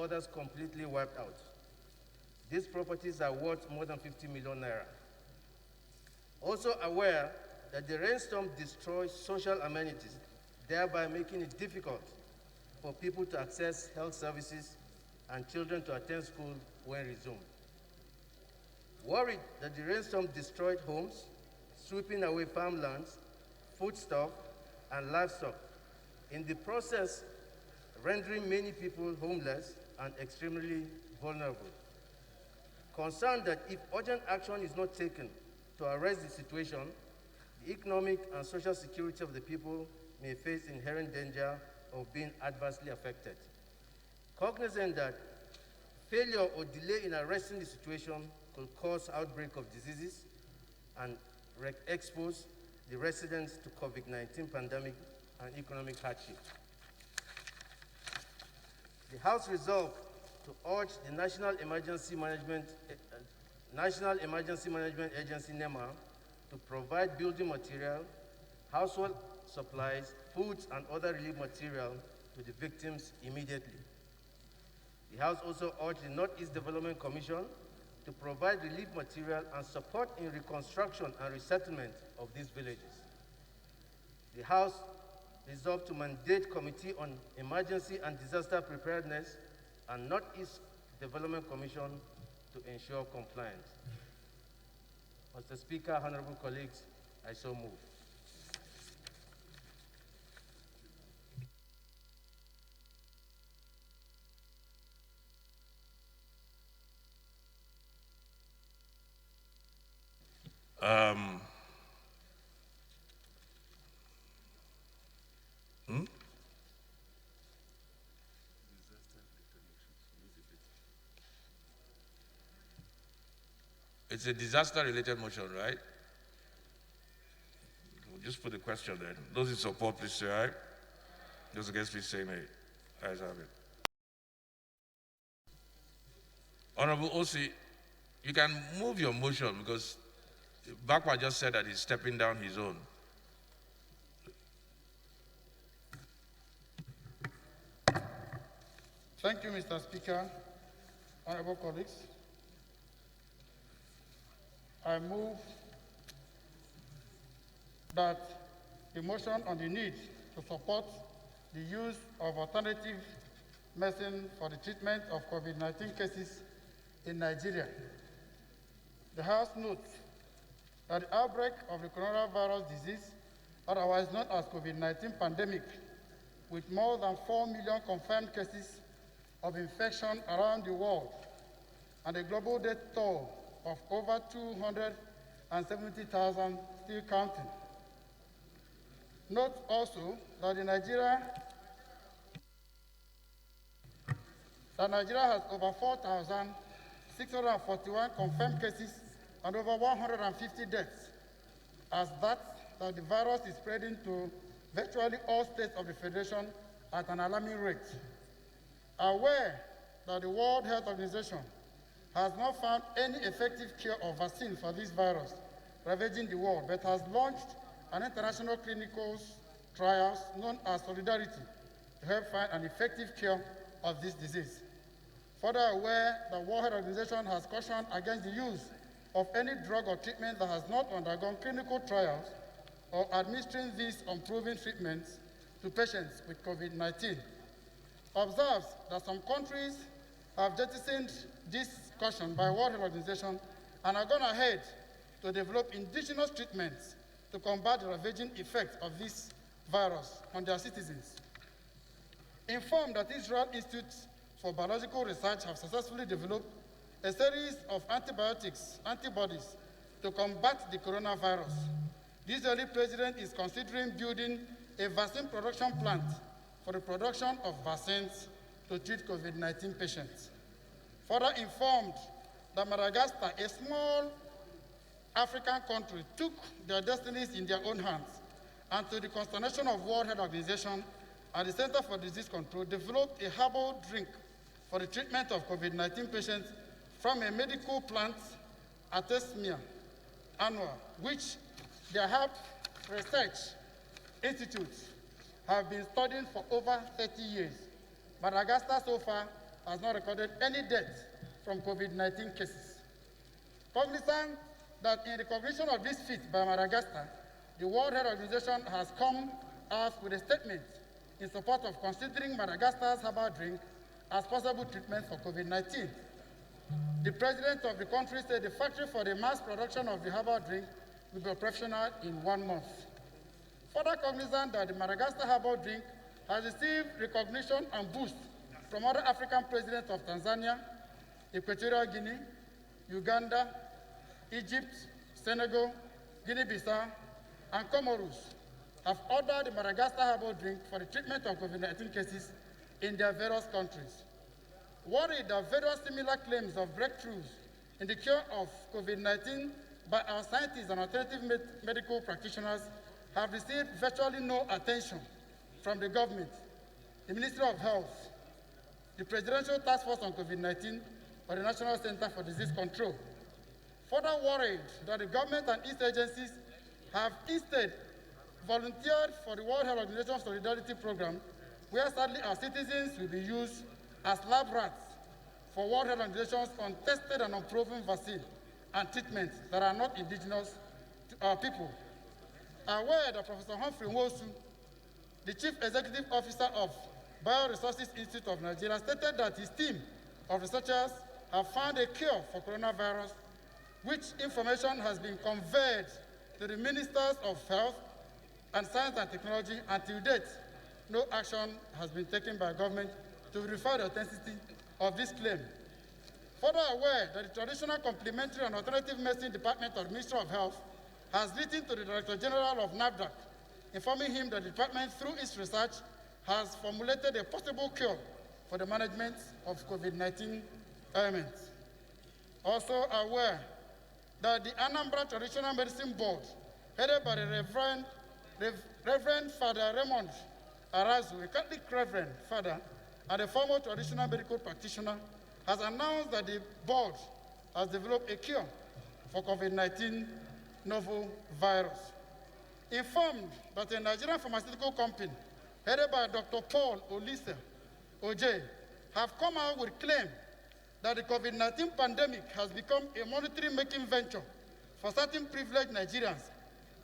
others completely wiped out. These properties are worth more than 50 million naira. Also aware that the rainstorm destroys social amenities, thereby making it difficult for people to access health services and children to attend school when resumed. Worried that the rainstorm destroyed homes, sweeping away farmlands, foodstuff, and livestock, in the process rendering many people homeless and extremely vulnerable. Concerned that if urgent action is not taken to arrest the situation, the economic and social security of the people may face inherent danger of being adversely affected. Cognizant that failure or delay in arresting the situation could cause outbreak of diseases and expose the residents to COVID-19 pandemic and economic hardship. The House resolved to urge the National Emergency Management Agency, NEMA, to provide building material, household supplies, foods, and other relief material to the victims immediately. The House also urged the Northeast Development Commission to provide relief material and support in reconstruction and resettlement of these villages. The House resolved to mandate Committee on Emergency and Disaster Preparedness and Northeast Development Commission to ensure compliance. Mr. Speaker, honorable colleagues, I so move. It's a disaster-related motion, right? We'll just put the question there. Those in support, please say aye. Those against, please say nay. Ayes have it. Honorable Osi, you can move your motion because Bakwa just said that he's stepping down his own. Thank you, Mr. Speaker. Honorable colleagues, I move that the motion on the need to support the use of alternative medicine for the treatment of COVID-19 cases in Nigeria. The House notes that the outbreak of the coronavirus disease, otherwise known as COVID-19 pandemic, with more than 4 million confirmed cases of infection around the world and a global death toll of over 270,000 still counting. Note also that Nigeria has over 4,641 confirmed cases and over 150 deaths, as that the virus is spreading to virtually all states of the Federation at an alarming rate. Aware that the World Health Organization has not found any effective cure or vaccine for this virus ravaging the world, but has launched an international clinical trials known as Solidarity to help find an effective cure of this disease. Further aware, the World Health Organization has cautioned against the use of any drug or treatment that has not undergone clinical trials or administering these unproven treatments to patients with COVID-19. Observes that some countries have jettisoned this caution by World Health Organization and are gone ahead to develop indigenous treatments to combat the ravaging effects of this virus on their citizens. Informed that Israel Institute for Biological Research have successfully developed a series of antibodies to combat the coronavirus. The Israeli president is considering building a vaccine production plant for the production of vaccines to treat COVID-19 patients. Further informed that Madagascar, a small African country, took their destinies in their own hands, and to the consternation of World Health Organization and the Center for Disease Control, developed a herbal drink for the treatment of COVID-19 patients from a medical plant, Atesmia annua, which their Herb Research Institutes have been studying for over 30 years. Madagascar so far has not recorded any death from COVID-19 cases. Cognizant that in recognition of this feat by Madagascar, the World Health Organization has come out with a statement in support of considering Madagascar's herbal drink as possible treatment for COVID-19. The president of the country said the factory for the mass production of the herbal drink will be operational in 1 month. Further cognizant that the Madagascar herbal drink has received recognition and boost from other African presidents of Tanzania, Equatorial Guinea, Uganda, Egypt, Senegal, Guinea-Bissau, and Comoros have ordered the Madagascar herbal drink for the treatment of COVID-19 cases in their various countries. Worried that various similar claims of breakthroughs in the cure of COVID-19 by our scientists and alternative medical practitioners have received virtually no attention from the government, the Ministry of Health, the Presidential Task Force on COVID-19, or the National Center for Disease Control. Further worried that the government and its agencies have instead volunteered for the World Health Organization Solidarity Program, where sadly our citizens will be used as lab rats for World Health Organization's untested and unproven vaccine and treatments that are not indigenous to our people. Aware that Professor Humphrey Nwosu, the Chief Executive Officer of Bioresources Institute of Nigeria, stated that his team of researchers have found a cure for coronavirus, which information has been conveyed to the Ministers of Health and Science and Technology. Until date, no action has been taken by government to verify the authenticity of this claim. Further aware that the Traditional Complementary and Alternative Medicine Department of the Ministry of Health has written to the Director General of NAFDAC, informing him that the department, through its research, has formulated a possible cure for the management of COVID-19 ailments. Also aware that the Anambra Traditional Medicine Board, headed by the Reverend Father Raymond Arazu, a Catholic Reverend Father and a former traditional medical practitioner, has announced that the board has developed a cure for COVID-19 novel virus. Informed that a Nigerian pharmaceutical company, headed by Dr. Paul Olise Oje, have come out with claim that the COVID-19 pandemic has become a monetary-making venture for certain privileged Nigerians,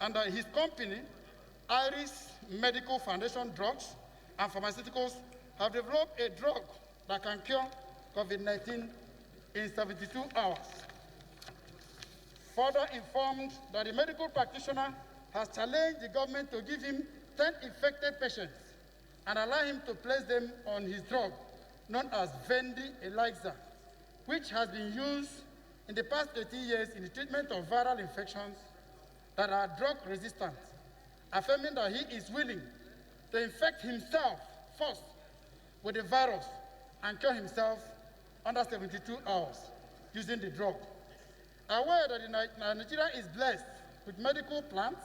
and that his company, Iris Medical Foundation Drugs and Pharmaceuticals, have developed a drug that can cure COVID-19 in 72 hours. Further informed that the medical practitioner has challenged the government to give him 10 infected patients and allow him to place them on his drug, known as Vendi Elixir, which has been used in the past 80 years in the treatment of viral infections that are drug resistant, affirming that he is willing to infect himself first with the virus and cure himself under 72 hours using the drug. Aware that Nigeria is blessed with medical plants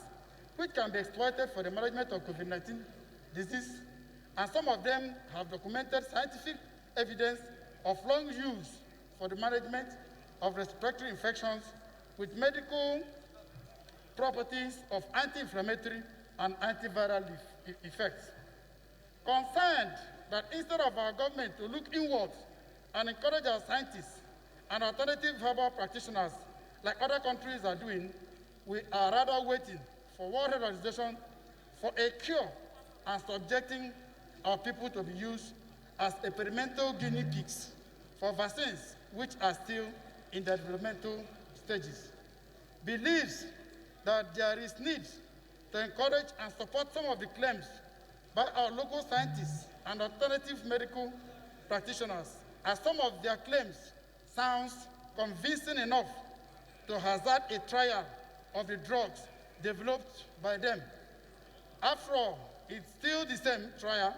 which can be exploited for the management of COVID-19 disease, and some of them have documented scientific evidence of long use for the management of respiratory infections with medical properties of anti-inflammatory and antiviral effects. Concerned that instead of our government to look inwards and encourage our scientists and alternative herbal practitioners like other countries are doing, we are rather waiting for World Health Organization for a cure and subjecting our people to be used as experimental guinea pigs for vaccines which are still in the developmental stages. Believes that there is need to encourage and support some of the claims by our local scientists and alternative medical practitioners, as some of their claims sounds convincing enough to hazard a trial of the drugs developed by them. After all, it's still the same trial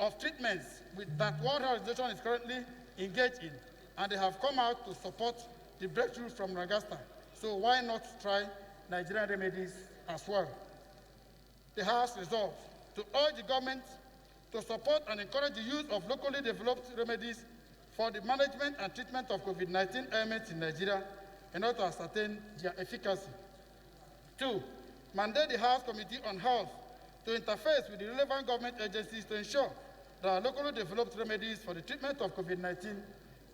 of treatments that World Health Organization is currently engaged in, and they have come out to support the breakthrough from Madagascar. So why not try Nigerian remedies as well? The House resolved to urge the government to support and encourage the use of locally developed remedies for the management and treatment of COVID-19 ailments in Nigeria in order to ascertain their efficacy. 2, mandate the House Committee on Health to interface with the relevant government agencies to ensure that locally developed remedies for the treatment of COVID-19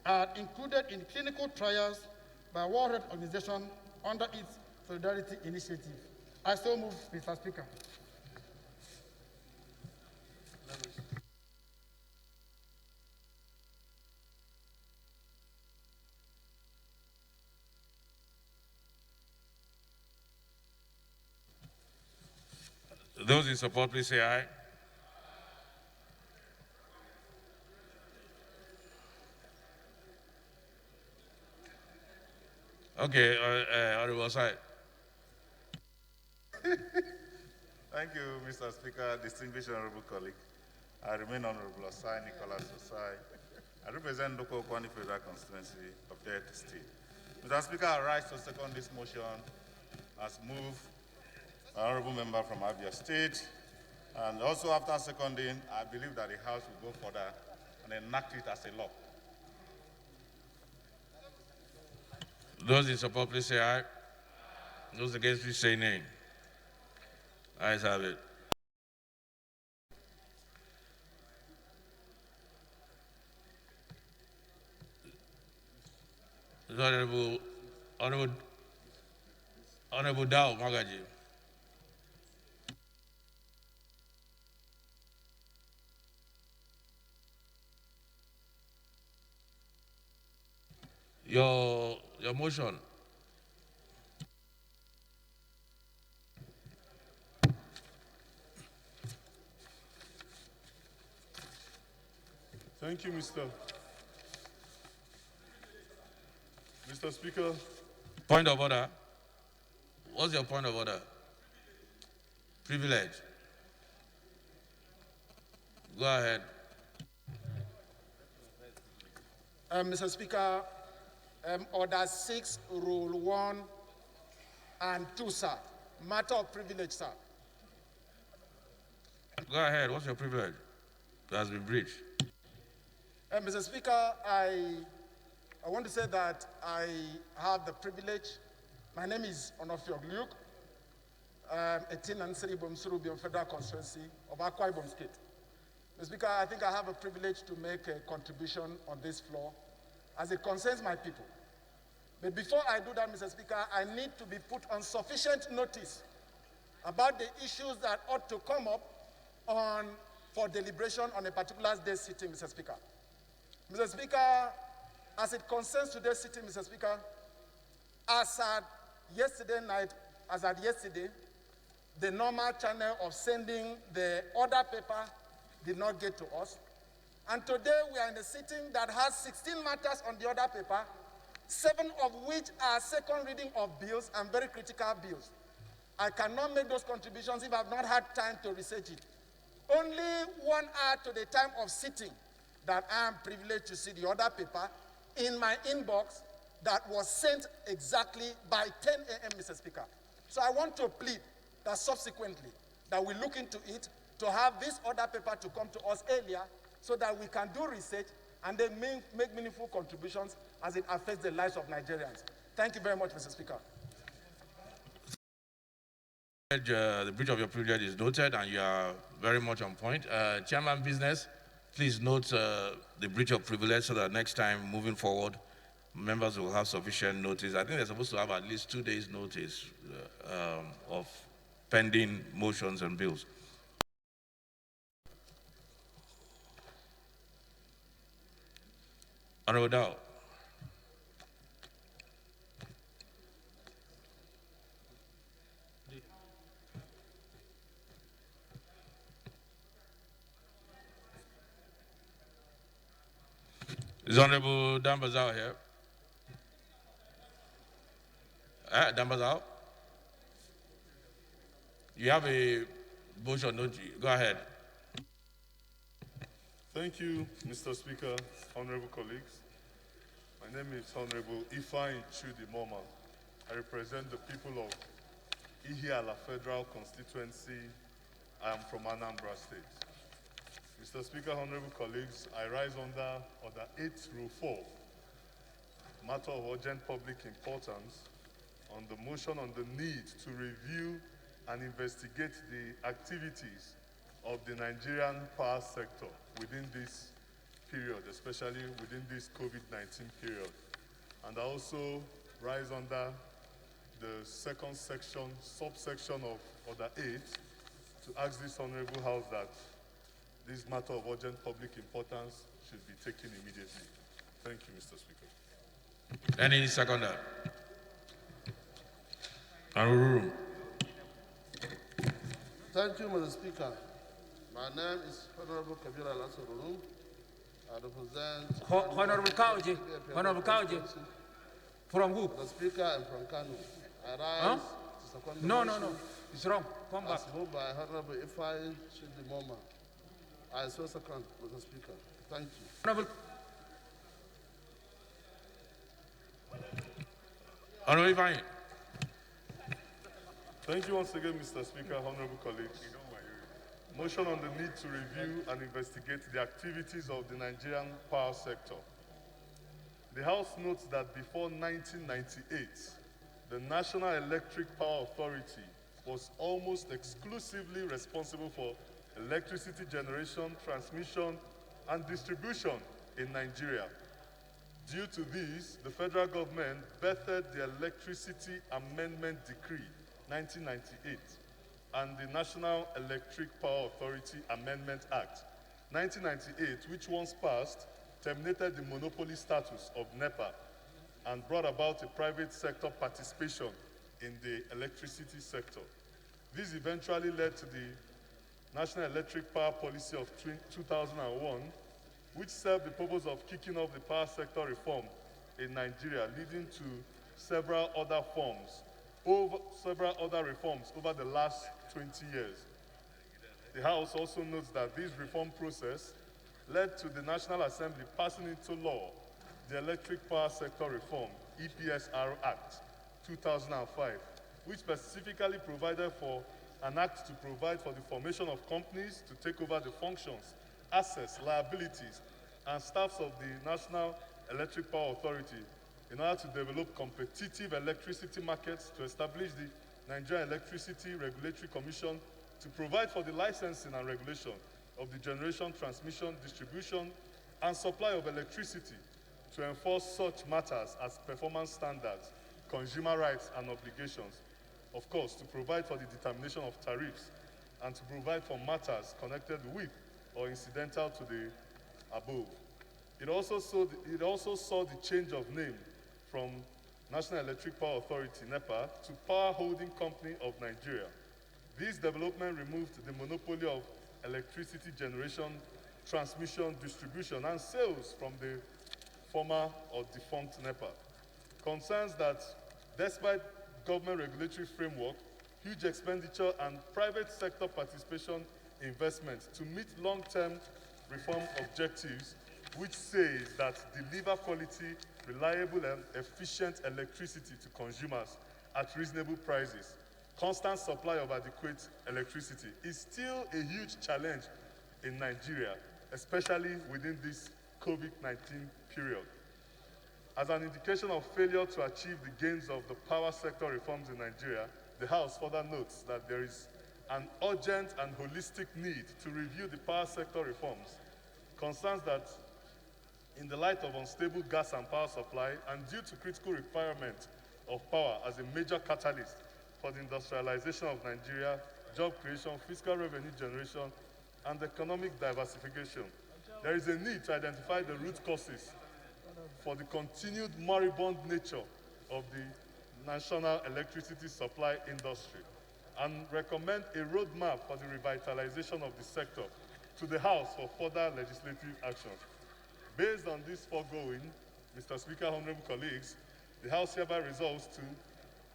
are included in clinical trials by World Health Organization under its Solidarity Initiative. I so move, Mr. Speaker. Those in support, please say aye. Okay, Honorable Side. Thank you, Mr. Speaker, distinguished honorable colleague. I remain Honorable Osai Nicholas Osai. I represent local Kwani Federal Constituency of Delta State. Mr. Speaker, I rise to second this motion as moved by honorable member from Abia State. And also after seconding, I believe that the House will go further and enact it as a law. Those in support, please say aye. Those against, please say nay. Ayes have it. Honorable Dow Magaji. Your motion. Thank you, Mr. Speaker. Point of order. What's your point of order? Privilege. Go ahead. Mr. Speaker, Order 6, Rule 1 and 2, sir. Matter of privilege, sir. Go ahead. What's your privilege? It has been breached. Mr. Speaker, I want to say that I have the privilege. My name is Onofio Gluke, 18 and Seribom Surubium Federal Constituency of Akwa Ibom State. Mr. Speaker, I think I have a privilege to make a contribution on this floor as it concerns my people. But before I do that, Mr. Speaker, I need to be put on sufficient notice about the issues that ought to come up for deliberation on a particular day sitting, Mr. Speaker. Mr. Speaker, as it concerns today's sitting, Mr. Speaker, as at yesterday, the normal channel of sending the order paper did not get to us. And today we are in a sitting that has 16 matters on the order paper, 7 of which are second reading of bills and very critical bills. I cannot make those contributions if I have not had time to research it. Only 1 hour to the time of sitting that I am privileged to see the order paper in my inbox that was sent exactly by 10 a.m., Mr. Speaker. So I want to plead that subsequently that we look into it to have this order paper to come to us earlier so that we can do research and then make meaningful contributions as it affects the lives of Nigerians. Thank you very much, Mr. Speaker. The breach of your privilege is noted and you are very much on point. Chairman Business, please note the breach of privilege so that next time moving forward, members will have sufficient notice. I think they're supposed to have at least 2 days notice of pending motions and bills. Honorable Dow. Is Honorable Dambazao here? Dambazao? You have a motion, don't you? Go ahead. Thank you, Mr. Speaker, honorable colleagues. My name is Honorable Ifeanyi Chudi Moma. I represent the people of Ihiala Federal Constituency. I am from Anambra State. Mr. Speaker, honorable colleagues, I rise under Order 8, Rule 4, matter of urgent public importance, on the motion on the need to review and investigate the activities of the Nigerian power sector within this period, especially within this COVID-19 period. And I also rise under the second section, subsection of Order 8, to ask this Honorable House that this matter of urgent public importance should be taken immediately. Thank you, Mr. Speaker. Any seconder? Aruru. Thank you, Mr. Speaker. My name is Honorable Kabira Lasaruru. I represent... Honorable Kauji. Honorable Kauji. From who? Mr. Speaker, I'm from Kanu. I rise to second the No. motion It's wrong. Come back. as moved by Honorable Ifai Chidimoma. I so second, Mr. Speaker. Thank you. Honorable. Honorable Ifeanyi. Thank you once again, Mr. Speaker, honorable colleagues. Motion on the need to review and investigate the activities of the Nigerian power sector. The House notes that before 1998, the National Electric Power Authority was almost exclusively responsible for electricity generation, transmission, and distribution in Nigeria. Due to this, the federal government bettered the Electricity Amendment Decree 1998 and the National Electric Power Authority Amendment Act 1998, which once passed, terminated the monopoly status of NEPA and brought about a private sector participation in the electricity sector. This eventually led to the National Electric Power Policy of 2001, which served the purpose of kicking off the power sector reform in Nigeria, leading to several other reforms over the last 20 years. The House also notes that this reform process led to the National Assembly passing into law the Electric Power Sector Reform, EPSR Act 2005, which specifically provided for an act to provide for the formation of companies to take over the functions, assets, liabilities, and staffs of the National Electric Power Authority in order to develop competitive electricity markets, to establish the Nigerian Electricity Regulatory Commission, to provide for the licensing and regulation of the generation, transmission, distribution, and supply of electricity, to enforce such matters as performance standards, consumer rights and obligations, of course, to provide for the determination of tariffs, and to provide for matters connected with or incidental to the above. It also saw the change of name from National Electric Power Authority, NEPA, to Power Holding Company of Nigeria. This development removed the monopoly of electricity generation, transmission, distribution, and sales from the former or defunct NEPA. Concerns that, despite government regulatory framework, huge expenditure, and private sector participation investment to meet long-term reform objectives, which says that deliver quality, reliable, and efficient electricity to consumers at reasonable prices, constant supply of adequate electricity, is still a huge challenge in Nigeria, especially within this COVID-19 period. As an indication of failure to achieve the gains of the power sector reforms in Nigeria, the House further notes that there is an urgent and holistic need to review the power sector reforms. Concerns that, in the light of unstable gas and power supply, and due to critical requirement of power as a major catalyst for the industrialization of Nigeria, job creation, fiscal revenue generation, and economic diversification, there is a need to identify the root causes for the continued moribund nature of the national electricity supply industry, and recommend a roadmap for the revitalization of the sector to the House for further legislative action. Based on this foregoing, Mr. Speaker, honorable colleagues, the House hereby resolves to,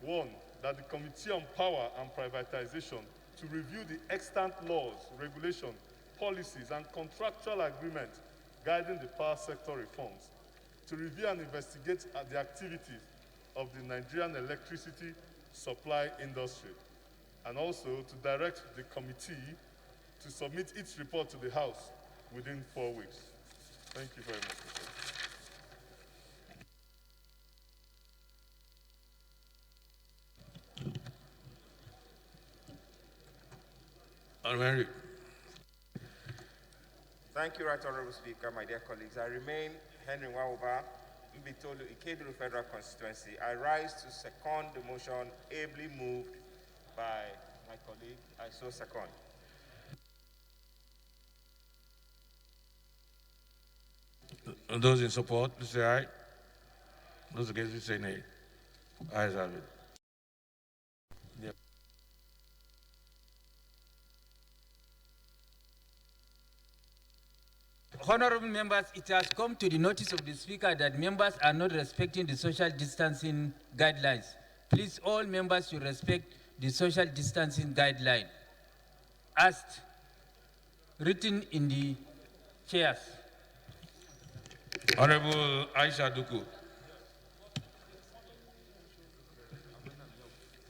1, that the Committee on Power and Privatization to review the extant laws, regulations, policies, and contractual agreements guiding the power sector reforms, to review and investigate the activities of the Nigerian electricity supply industry, and also to direct the committee to submit its report to the House within 4 weeks. Thank you very much, Mr. Thank you, Right Honorable Speaker, my dear colleagues. I remain Henry Wauba, Mbitolu, Ikeduru Federal Constituency. I rise to second the motion ably moved by my colleague. I so second. Those in support, please say aye. Those against, please say nay. Ayes have it. Honorable members, it has come to the notice of the Speaker that members are not respecting the social distancing guidelines. Please, all members should respect the social distancing guideline as written in the chairs. Honorable Aisha Duku.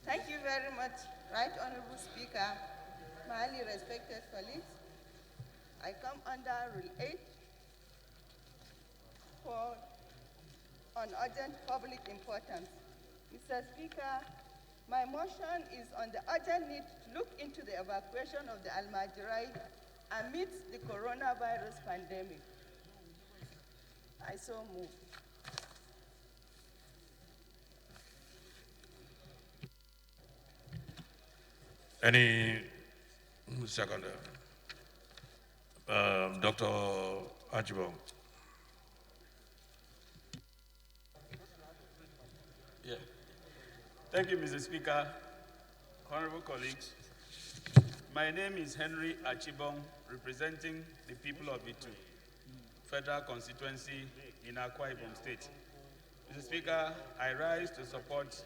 Thank you very much, Right Honorable Speaker, my highly respected colleagues. I come under Rule 8 on urgent public importance. Mr. Speaker, my motion is on the urgent need to look into the evacuation of the Almajirai amidst the coronavirus pandemic. I so move. Any second? Dr. Achibong. Yeah. Thank you, Mr. Speaker. Honorable colleagues, my name is Henry Achibong, representing the people of Itu, Federal Constituency in Akwa Ibom State. Mr. Speaker, I rise to support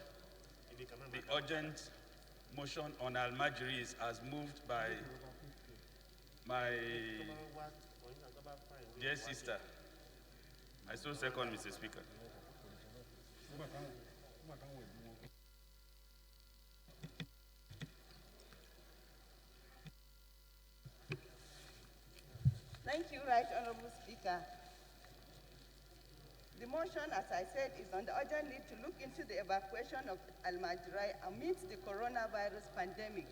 the urgent motion on Almajiris as moved by my dear sister. I so second, Mr. Speaker. Thank you, Right Honorable Speaker. The motion, as I said, is on the urgent need to look into the evacuation of Almajirai amidst the coronavirus pandemic.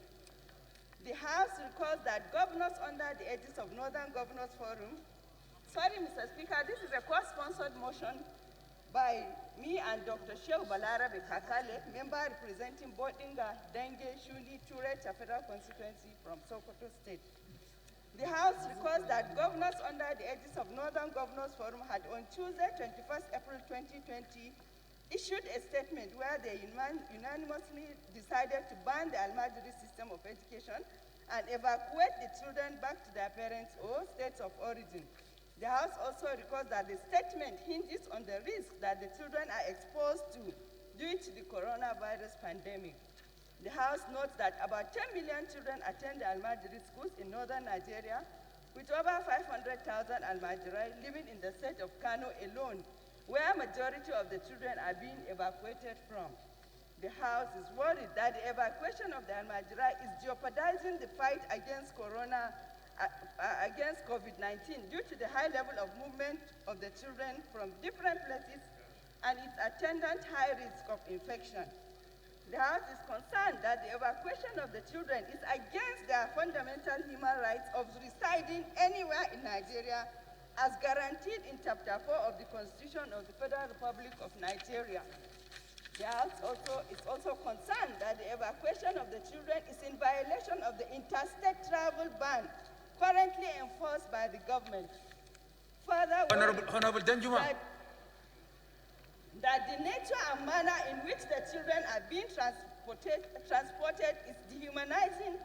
The House recalls that governors under the aegis of Northern Governors Forum, sorry, Mr. Speaker, this is a co-sponsored motion by me and Dr. Shehu Balarabe Kakale, member representing Bodinga, Dengue, Shuli, Ture, Federal Constituency from Sokoto State. The House recalls that governors under the aegis of Northern Governors Forum had on Tuesday, 21st April 2020, issued a statement where they unanimously decided to ban the Almajiri system of education and evacuate the children back to their parents or states of origin. The House also recalls that the statement hinges on the risk that the children are exposed to due to the coronavirus pandemic. The House notes that about 10 million children attend the Almajiri schools in northern Nigeria, with over 500,000 Almajirai living in the state of Kano alone, where majority of the children are being evacuated from. The House is worried that the evacuation of the Almajirai is jeopardizing the fight against COVID-19 due to the high level of movement of the children from different places and its attendant high risk of infection. The House is concerned that the evacuation of the children is against their fundamental human rights of residing anywhere in Nigeria as guaranteed in Chapter 4 of the Constitution of the Federal Republic of Nigeria. The House is also concerned that the evacuation of the children is in violation of the interstate travel ban currently enforced by the government. Further, Honorable Danjuma. That the nature and manner in which the children are being transported is dehumanizing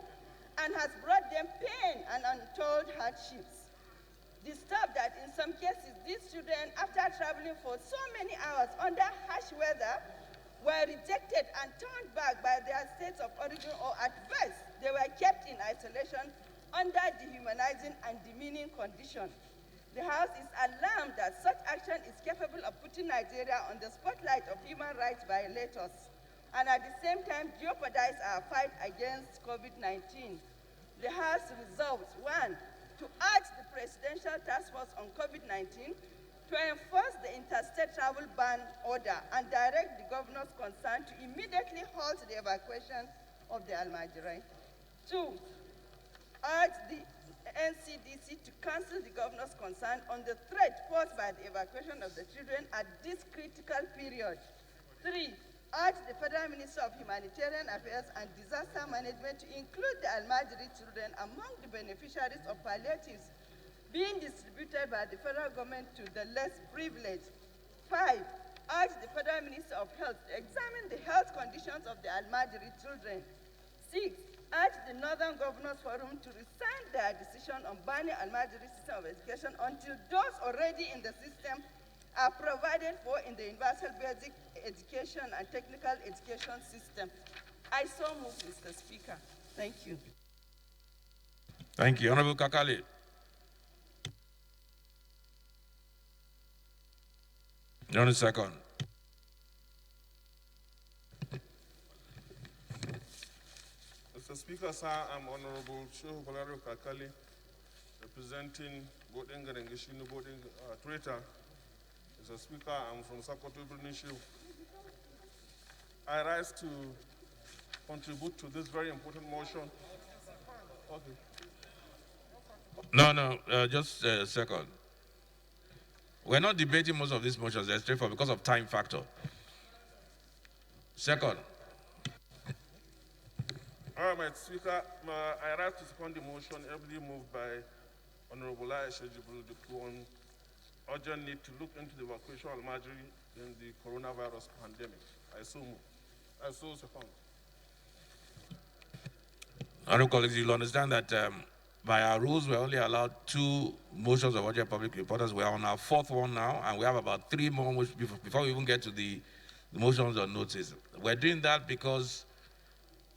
and has brought them pain and untold hardships. Disturbed that in some cases these children, after traveling for so many hours under harsh weather, were rejected and turned back by their states of origin, or at best, they were kept in isolation under dehumanizing and demeaning conditions. The House is alarmed that such action is capable of putting Nigeria on the spotlight of human rights violators and at the same time jeopardize our fight against COVID-19. The House resolves, 1, to urge the Presidential Task Force on COVID-19 to enforce the interstate travel ban order and direct the governors concerned to immediately halt the evacuation of the Almajirai. 2, urge the NCDC to cancel the governor's concern on the threat posed by the evacuation of the children at this critical period. 3. Urge the Federal Minister of Humanitarian Affairs and Disaster Management to include the Almajiri children among the beneficiaries of palliatives being distributed by the federal government to the less privileged. 5. Urge the Federal Minister of Health to examine the health conditions of the Almajiri children. 6. Urge the Northern Governors Forum to rescind their decision on banning Almajiri system of education until those already in the system are provided for in the Universal Basic Education and Technical Education system. I so move, Mr. Speaker. Thank you. Thank you. Honorable Kakali. Only second. Mr. Speaker, sir, I'm Honorable Shehu Balaro Kakali, representing Bodinga and Gishinu Bodinga Twitter. Mr. Speaker, I'm from Sakoto Brunishu. I rise to contribute to this very important motion. Okay. No, just a second. We're not debating most of these motions. They're straightforward because of time factor. Second. All right, Mr. Speaker, I rise to second the motion ably moved by Honorable Aisha Jibril on urgent need to look into the evacuation of Almajiri in the coronavirus pandemic. I so move. I so second. Honorable colleagues, you'll understand that by our rules, we're only allowed 2 motions of urgent public importance. We're on our 4th one now, and we have about 3 more before we even get to the motions on notice. We're doing that because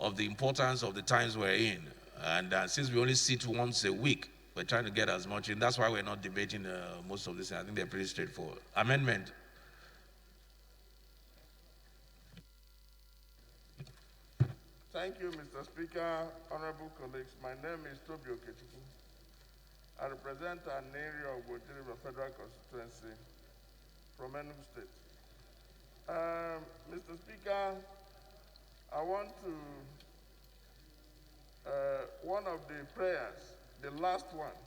of the importance of the times we're in. And since we only sit once a week, we're trying to get as much in. That's why we're not debating most of this. I think they're pretty straightforward. Amendment. Thank you, Mr. Speaker, honorable colleagues. My name is Tobi Okechukwu. I represent an area of Wodiri Federal Constituency from Enugu State. Mr. Speaker, I want to, one of the prayers, the last one,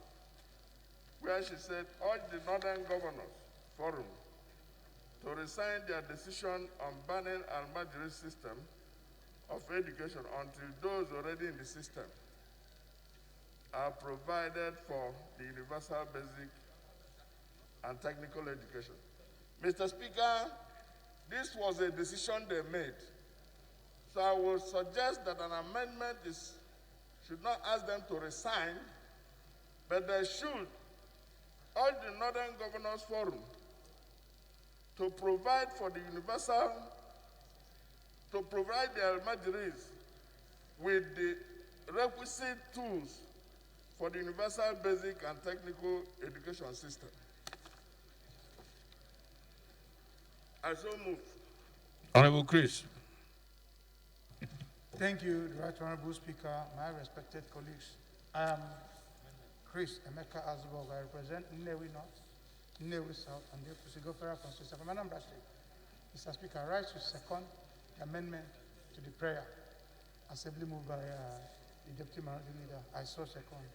where she said, urge the Northern Governors Forum to resign their decision on banning Almajiri system of education until those already in the system are provided for the universal basic and technical education. Mr. Speaker, this was a decision they made. So I would suggest that an amendment should not ask them to resign, but they should urge the Northern Governors Forum to provide for the universal, to provide the Almajiris with the requisite tools for the universal basic and technical education system. I so move. Honorable Chris. Thank you, the Right Honorable Speaker, my respected colleagues. I am Chris Emeka Azubog. I represent Nnewi North, Nnewi South, and the Kusigo Federal Constituency from Anambra State. Mr. Speaker, I rise to second the amendment to the prayer, assembly moved by the Deputy Minority Leader. I so second.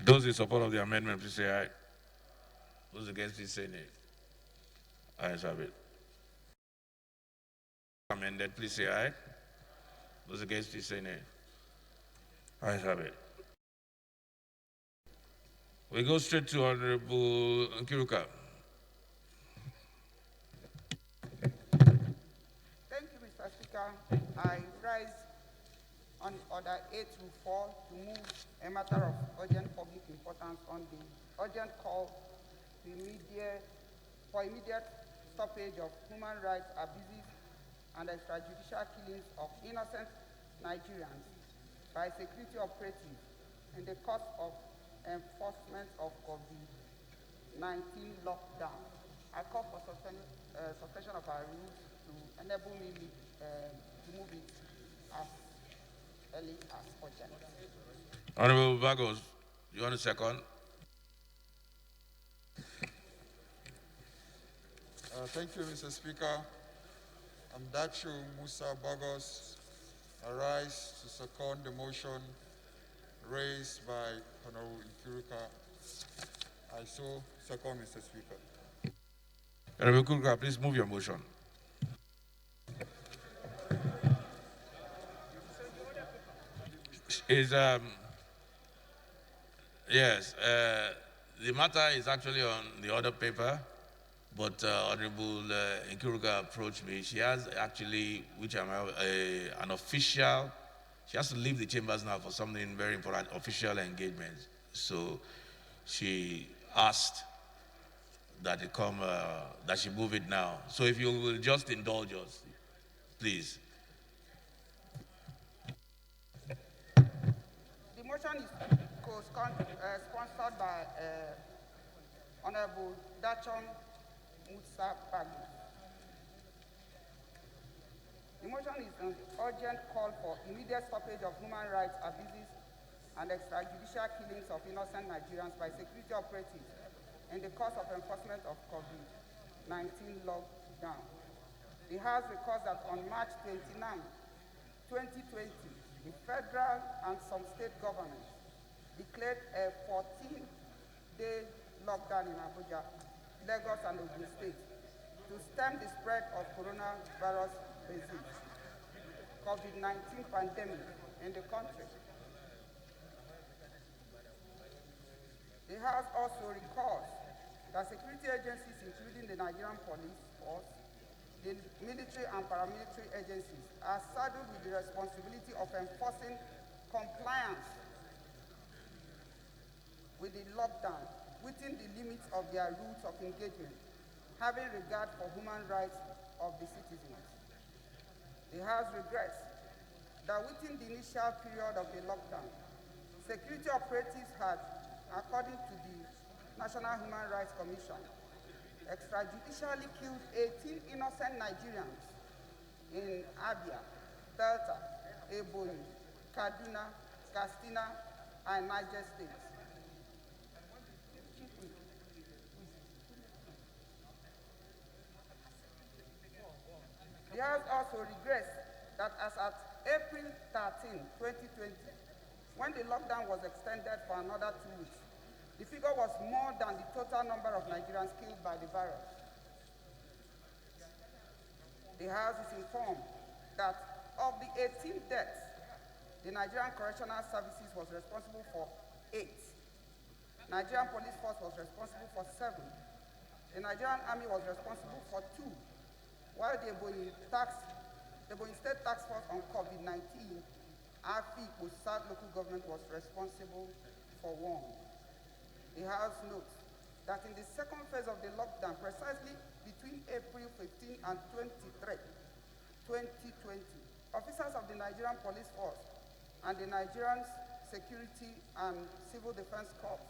Those in support of the amendment, please say aye. Those against it, say nay. Ayes have it. Amended, please say aye. Those against it, say nay. Ayes have it. We go straight to Honorable Nkiruka. Thank you, Mr. Speaker. I rise on Order 824 to move a matter of urgent public importance on the urgent call for immediate stoppage of human rights abuses and extrajudicial killings of innocent Nigerians by security operatives in the course of enforcement of COVID-19 lockdown. I call for suspension of our rules to enable me to move it as early as urgent. Honorable Bagos, you want a second? Thank you, Mr. Speaker. I'm Dachu Musa Bagos. I rise to second the motion raised by Honorable Ikiruka. I so second, Mr. Speaker. Honorable Ikiruka, please move your motion. Yes, the matter is actually on the other paper, but Honorable Nkiruka approached me. She has actually, which I'm an official, she has to leave the chambers now for something very important, official engagement. So she asked that it come, that she move it now. So if you will just indulge us, please. The motion is sponsored by Honorable Dachon Musa Bagui. The motion is an urgent call for immediate stoppage of human rights abuses and extrajudicial killings of innocent Nigerians by security operatives in the course of enforcement of COVID-19 lockdown. The House records that on March 29, 2020, the federal and some state governments declared a 14-day lockdown in Abuja, Lagos, and Ogun State to stem the spread of coronavirus disease, COVID-19 pandemic in the country. The House also recalls that security agencies, including the Nigerian Police Force, the military and paramilitary agencies, are saddled with the responsibility of enforcing compliance with the lockdown within the limits of their rules of engagement, having regard for human rights of the citizens. The House regrets that within the initial period of the lockdown, security operatives had, according to the National Human Rights Commission, extrajudicially killed 18 innocent Nigerians in Abia, Delta, Ebonyi, Kaduna, Katsina, and Niger states. The House also regrets that as at April 13, 2020, when the lockdown was extended for another 2 weeks, the figure was more than the total number of Nigerians killed by the virus. The House is informed that of the 18 deaths, the Nigerian Correctional Services was responsible for 8. Nigerian Police Force was responsible for 7. The Nigerian Army was responsible for 2, while the Ebonyi State Task Force on COVID-19, AFIP, South Local Government, was responsible for 1. The House notes that in the second phase of the lockdown, precisely between April 15 and 23, 2020, officers of the Nigerian Police Force and the Nigerian Security and Civil Defense Corps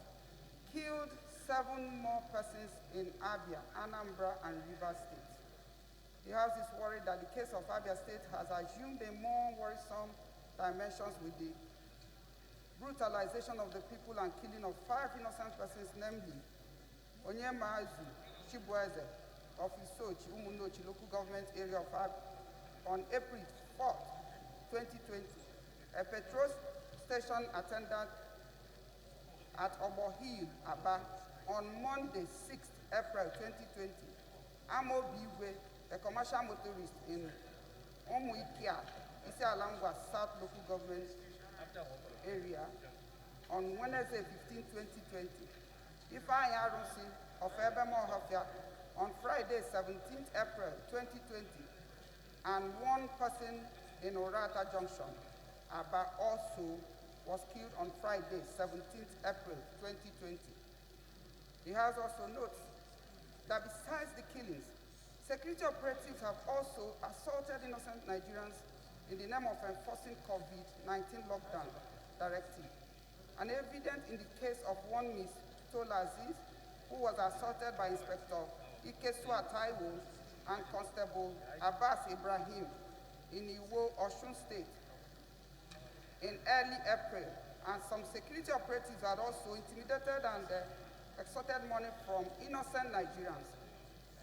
killed 7 more persons in Abia, Anambra, and Rivers State. The House is worried that the case of Abia State has assumed a more worrisome dimensions with the brutalization of the people and killing of 5 innocent persons, namely Onyemazu Chibueze of Isochi, Umunochi local government area of Abia, on April 4, 2020, a petrol station attendant at Obo Hill, Aba, on Monday, 6th April 2020, Amo Biwe, a commercial motorist in Omuikia, Isialangwa South local government area, on Wednesday, 15, 2020. Ifeanyi Arunsi of Ebemo Hofia on Friday, 17th April 2020, and 1 person in Orata Junction, Aba, also was killed on Friday, 17th April 2020. The House also notes that besides the killings, security operatives have also assaulted innocent Nigerians in the name of enforcing COVID-19 lockdown directive. And evident in the case of one Miss Tolaziz, who was assaulted by Inspector Ikesua Taiwo and Constable Abbas Ibrahim in Iwo, Osun State in early April. And some security operatives had also intimidated and extorted money from innocent Nigerians,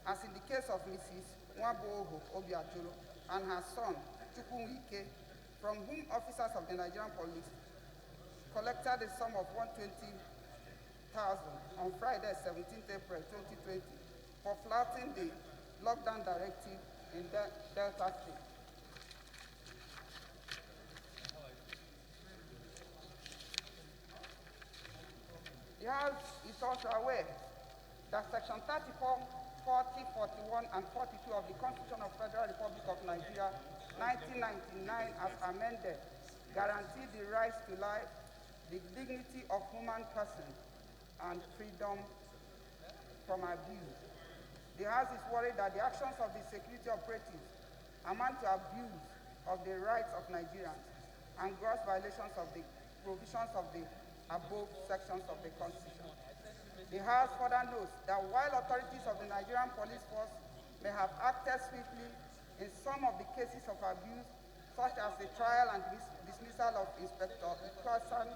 as in the case of Mrs. Nwaboho Obiajolo and her son, Chukwuike, from whom officers of the Nigerian police collected a sum of 120,000 on Friday, 17th April 2020 for flouting the lockdown directive in Delta State. The House is also aware that Section 34, 40, 41, and 42 of the Constitution of Federal Republic of Nigeria, 1999, as amended, guarantee the right to life, the dignity of human person, and freedom from abuse. The House is worried that the actions of the security operatives amount to abuse of the rights of Nigerians and gross violations of the provisions of the above sections of the Constitution. The House further notes that while authorities of the Nigerian police force may have acted swiftly in some of the cases of abuse, such as the trial and dismissal of Inspector Ikosan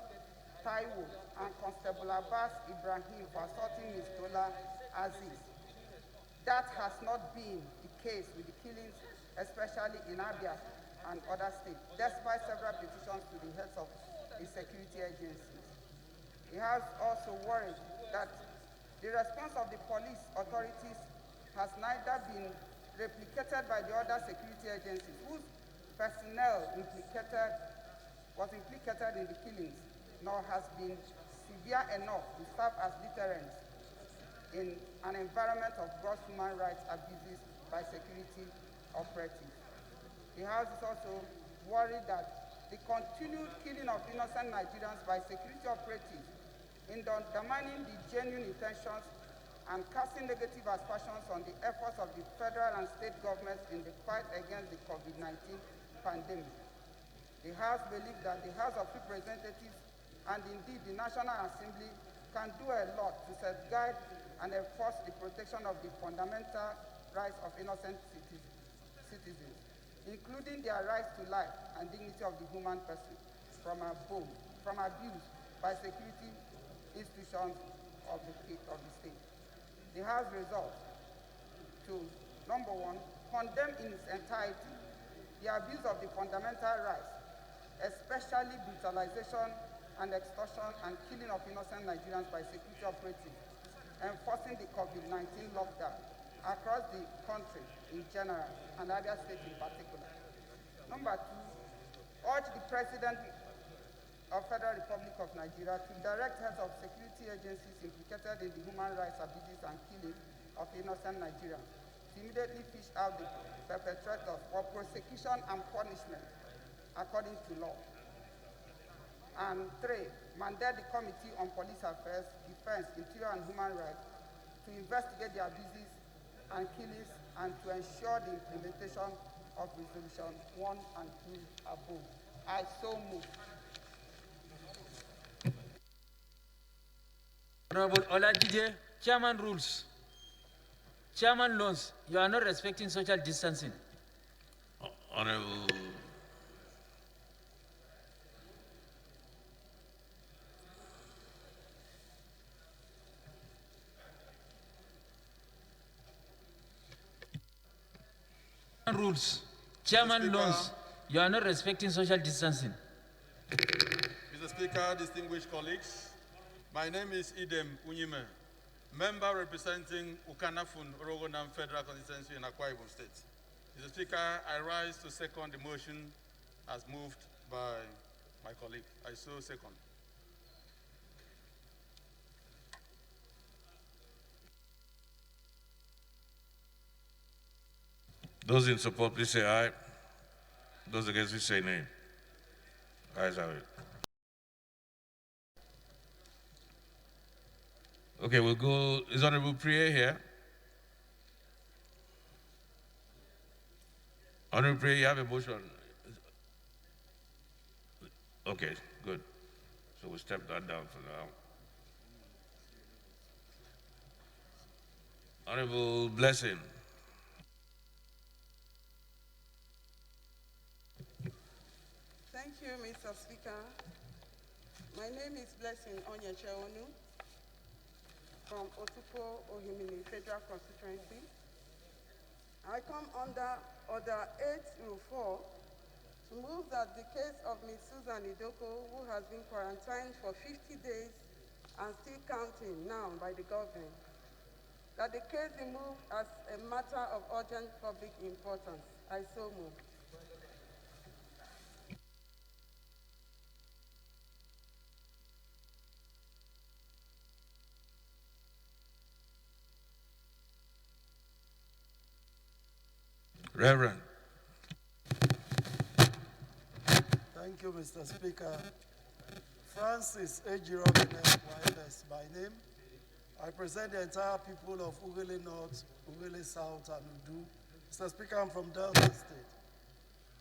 Taiwo and Constable Abbas Ibrahim for assaulting Ms. Dola Aziz, that has not been the case with the killings, especially in Abia and other states, despite several petitions to the heads of the security agencies. He has also worried that the response of the police authorities has neither been replicated by the other security agencies whose personnel was implicated in the killings, nor has been severe enough to serve as deterrents in an environment of gross human rights abuses by security operatives. The House is also worried that the continued killing of innocent Nigerians by security operatives in undermining the genuine intentions and casting negative aspersions on the efforts of the federal and state governments in the fight against the COVID-19 pandemic. The House believes that the House of Representatives and indeed the National Assembly can do a lot to safeguard and enforce the protection of the fundamental rights of innocent citizens, including their rights to life and dignity of the human person from abuse by security institutions of the state. The House resolves to, number one, condemn in its entirety the abuse of the fundamental rights, especially brutalization and extortion and killing of innocent Nigerians by security operatives, enforcing the COVID-19 lockdown across the country in general and Abia State in particular. Number two, urge the President of Federal Republic of Nigeria to direct heads of security agencies implicated in the human rights abuses and killing of innocent Nigerians to immediately fish out the perpetrators for prosecution and punishment according to law. And three, mandate the Committee on Police Affairs, Defense, Interior and Human Rights to investigate the abuses and killings and to ensure the implementation of Resolution 1 and 2 above. I so move. Honorable Oladije, Chairman rules. Chairman loans, you are not respecting social distancing. Honorable. Rules. Chairman loans, you are not respecting social distancing. Mr. Speaker, distinguished colleagues, my name is Idem Unyime, member representing Ukanafun Rogonam Federal Constituency in Akwa Ibom State. Mr. Speaker, I rise to second the motion as moved by my colleague. I so second. Those in support, please say aye. Those against, please say nay. Ayes have it. Okay, we'll go. Is Honorable Priye here? Honorable Priye, you have a motion. Okay, good. So we'll step that down for now. Honorable Blessing. Thank you, Mr. Speaker. My name is Blessing Onyecheonu from Otupo Ohimini Federal Constituency. I come under Order 8 Rule 4 to Move that the case of Ms. Susan Idoko, who has been quarantined for 50 days and still counting now by the government, that the case be moved as a matter of urgent public importance. I so move. Reverend. Thank you, Mr. Speaker. Francis Ejirobine Waeles by name. I present the entire people of Ughelli North, Ughelli South, and Udu. Mr. Speaker, I'm from Delta State.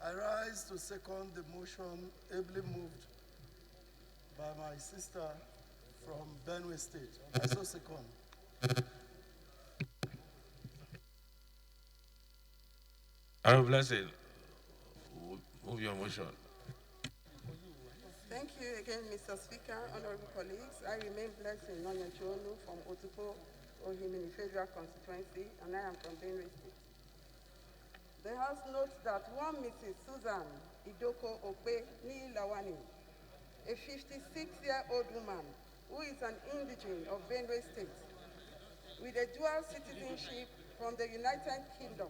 I rise to second the motion ably moved by my sister from Benue State. I so second. Honorable Blessing, move your motion. Thank you again, Mr. Speaker, honorable colleagues. I remain Blessing Nonyachuonu from Otupo, Ohimini Federal Constituency, and I am from Benue State. The House notes that one Mrs. Susan Idoko Okpe Lawani, a 56-year-old woman who is an indigene of Benue State, with a dual citizenship from the United Kingdom,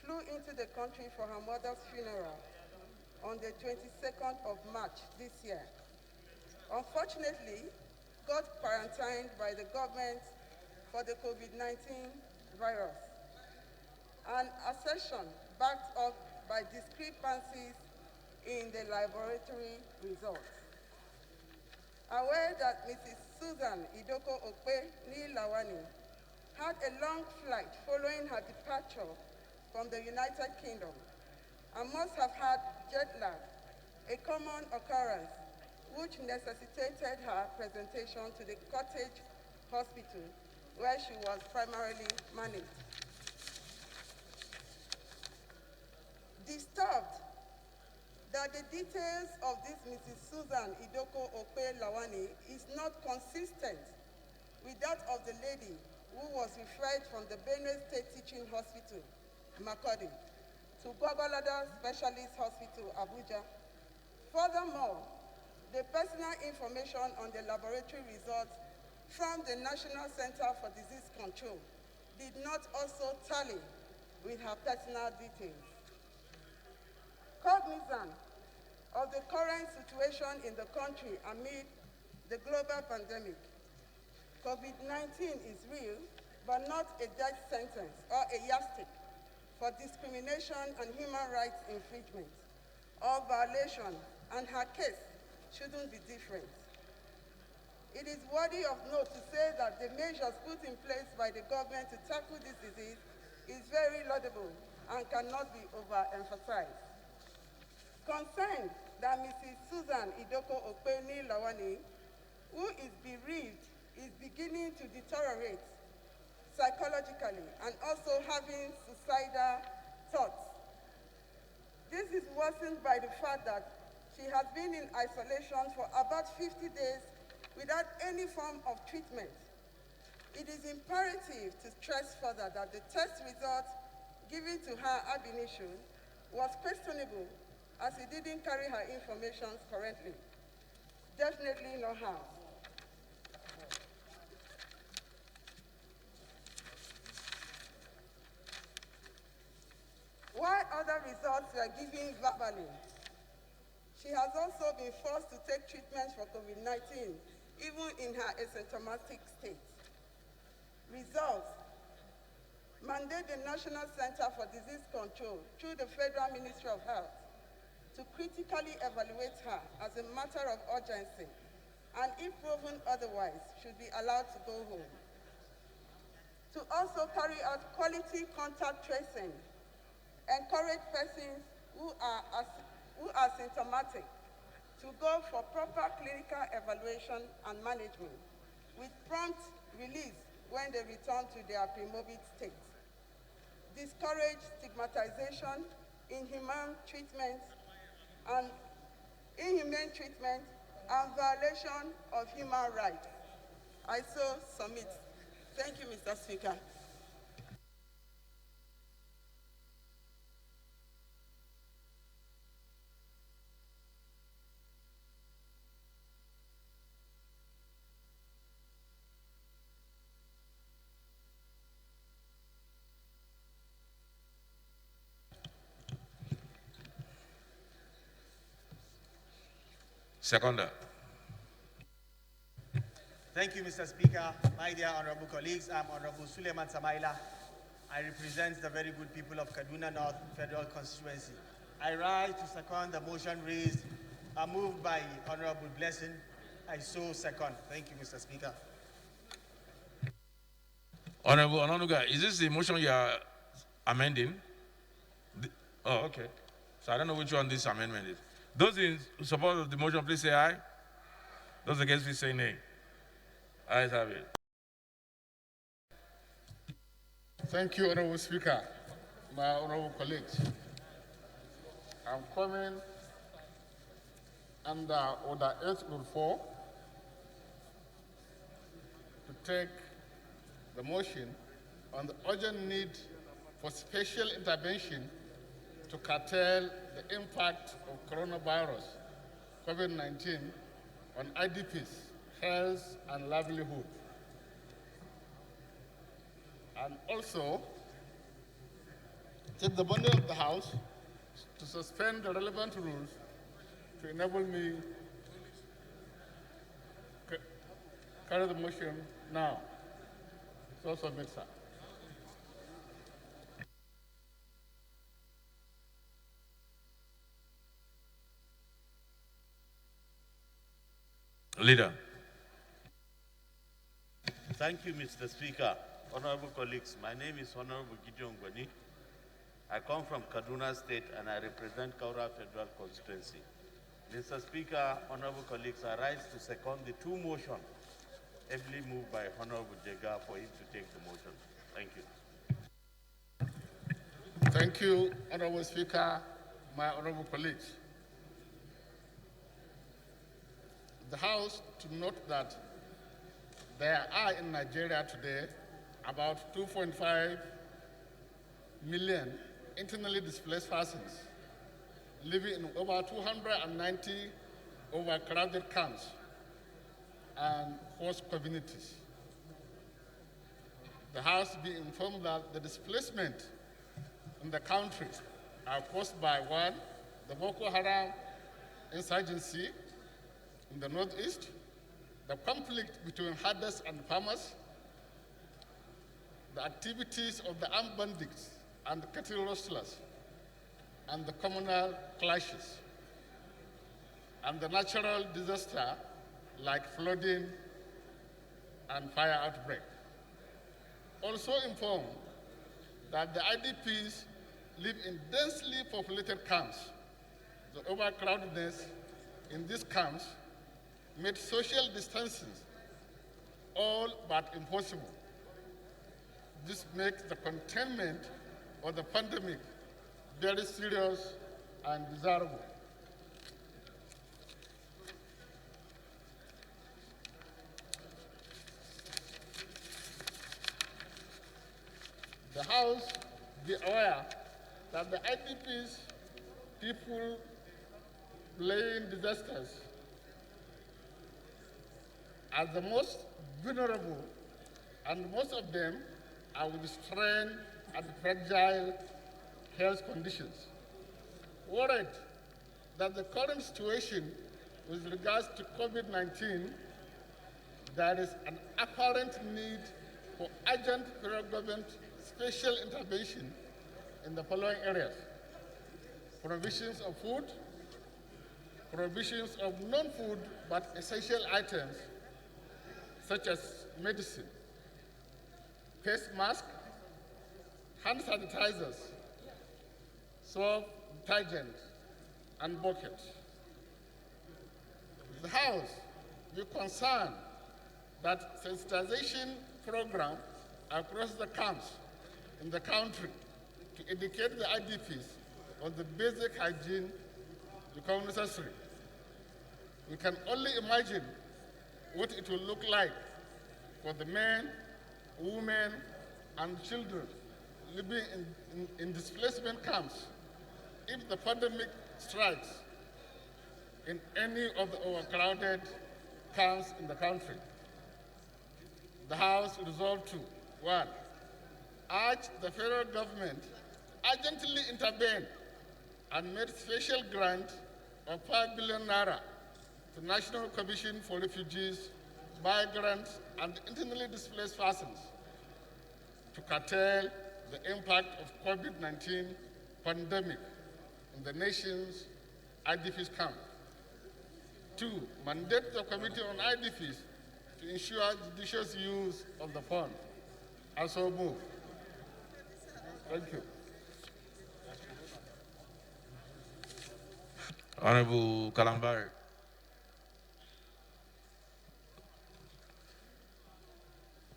flew into the country for her mother's funeral on the 22nd of March this year. Unfortunately, got quarantined by the government for the COVID-19 virus, an assertion backed up by discrepancies in the laboratory results. Aware that Mrs. Susan Idoko Okpe Lawani had a long flight following her departure from the United Kingdom and must have had jet lag, a common occurrence which necessitated her presentation to the Cottage Hospital where she was primarily managed. Disturbed that the details of this Mrs. Susan Idoko Okpe Lawani is not consistent with that of the lady who was referred from the Benue State Teaching Hospital, Makodi, to Gwagwalada Specialist Hospital, Abuja. Furthermore, the personal information on the laboratory results from the National Center for Disease Control did not also tally with her personal details. Cognizant of the current situation in the country amid the global pandemic, COVID-19 is real, but not a death sentence or a yardstick for discrimination and human rights infringement or violation, and her case shouldn't be different. It is worthy of note to say that the measures put in place by the government to tackle this disease is very laudable and cannot be overemphasized. Concerned that Mrs. Susan Idoko Okpe Lawani, who is bereaved, is beginning to deteriorate psychologically and also having suicidal thoughts. This is worsened by the fact that she has been in isolation for about 50 days without any form of treatment. It is imperative to stress further that the test result given to her ab initio was questionable as he didn't carry her information correctly. Definitely no harm. While other results were given verbally, she has also been forced to take treatment for COVID-19, even in her asymptomatic state. Results mandate the National Center for Disease Control through the Federal Ministry of Health to critically evaluate her as a matter of urgency, and if proven otherwise, should be allowed to go home. To also carry out quality contact tracing, encourage persons who are symptomatic to go for proper clinical evaluation and management with prompt release when they return to their pre-morbid state. Discourage stigmatization, inhumane treatment, and violation of human rights. I so submit. Thank you, Mr. Speaker. Seconder. Thank you, Mr. Speaker. My dear honorable colleagues, I'm Honorable Suleiman Samaila. I represent the very good people of Kaduna North Federal Constituency. I rise to second the motion raised, moved by Honorable Blessing. I so second. Thank you, Mr. Speaker. Honorable Ononuga, is this the motion you are amending? Oh, okay. So I don't know which one this amendment is. Those in support of the motion, please say aye. Those against, please say nay. Ayes have it. Thank you, Honorable Speaker, my honorable colleagues. I'm coming under Order 804 to take the motion on the urgent need for special intervention to curtail the impact of coronavirus, COVID-19, on IDPs, health and livelihood. And also, take the bundle of the House to suspend the relevant rules to enable me carry the motion now. So submit, sir. Leader. Thank you, Mr. Speaker. Honorable colleagues, my name is Honorable Gideon Gwani. I come from Kaduna State and I represent Kaura Federal Constituency. Mr. Speaker, honorable colleagues, I rise to second the two motions ably moved by Honorable Jega for him to take the motion. Thank you. Thank you, Honorable Speaker, my honorable colleagues. The House to note that there are in Nigeria today about 2.5 million internally displaced persons living in over 290 overcrowded camps and host communities. The House be informed that the displacement in the country are caused by one, the Boko Haram insurgency in the northeast, the conflict between herders and farmers, the activities of the armed bandits and the cattle rustlers, and the communal clashes, and the natural disaster like flooding and fire outbreak. Also informed that the IDPs live in densely populated camps. The overcrowdedness in these camps made social distancing all but impossible. This makes the containment of the pandemic very serious and desirable. The House be aware that the IDPs, people fleeing disasters, are the most vulnerable, and most of them are with strained and fragile health conditions. Worried that the current situation with regards to COVID-19, there is an apparent need for urgent federal government special intervention in the following areas: provisions of food, provisions of non-food but essential items such as medicine, face masks, hand sanitizers, soap, detergent, and buckets. The House is concerned that sensitization program across the camps in the country to educate the IDPs on the basic hygiene become necessary. We can only imagine what it will look like for the men, women, and children living in displacement camps if the pandemic strikes in any of the overcrowded camps in the country. The House resolved to, one, urge the federal government urgently intervene and make special grant of 5 billion naira the National Commission for Refugees, Migrants, and Internally Displaced Persons to curtail the impact of COVID-19 pandemic in the nation's IDPs camp. 2, mandate the Committee on IDPs to ensure judicious use of the fund. Also move. Thank you. Honorable Kalambari.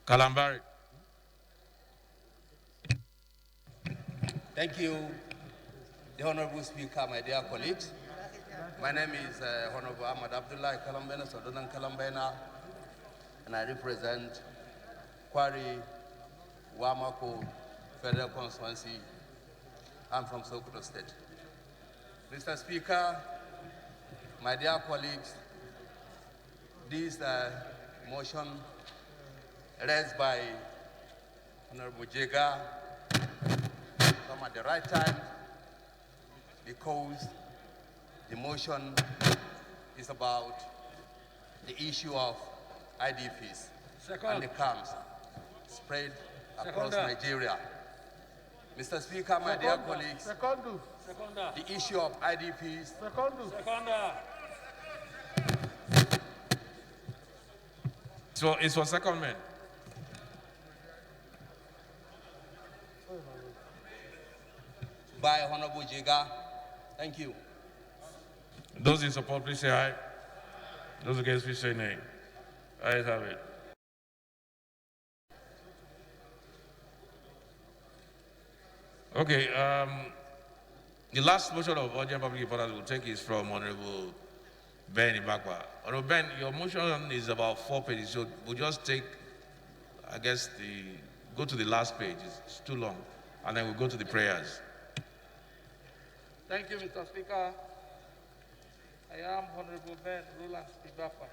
Kalambari. Thank you, the Honorable Speaker, my dear colleagues. My name is Honorable Ahmad Abdullah Kalambena, Sodonan Kalambena, and I represent Kwari Wamako Federal Constituency. I'm from Sokoto State. Mr. Speaker, my dear colleagues, this motion raised by Honorable Jega come at the right time because the motion is about the issue of IDPs and the camps spread across Nigeria. Mr. Speaker, my dear colleagues, the issue of IDPs So it's for secondment. by Honorable Jega. Thank you. Those in support, please say aye. Those against, please say nay. Ayes have it. Okay, the last motion of urgent public importance we'll take is from Honorable Ben Ibakwa. Honorable Ben, your motion is about 4 pages, so we'll just take, I guess, go to the last page. It's too long, and then we'll go to the prayers. Thank you, Mr. Speaker. I am Honorable Ben Roland Ibakwa.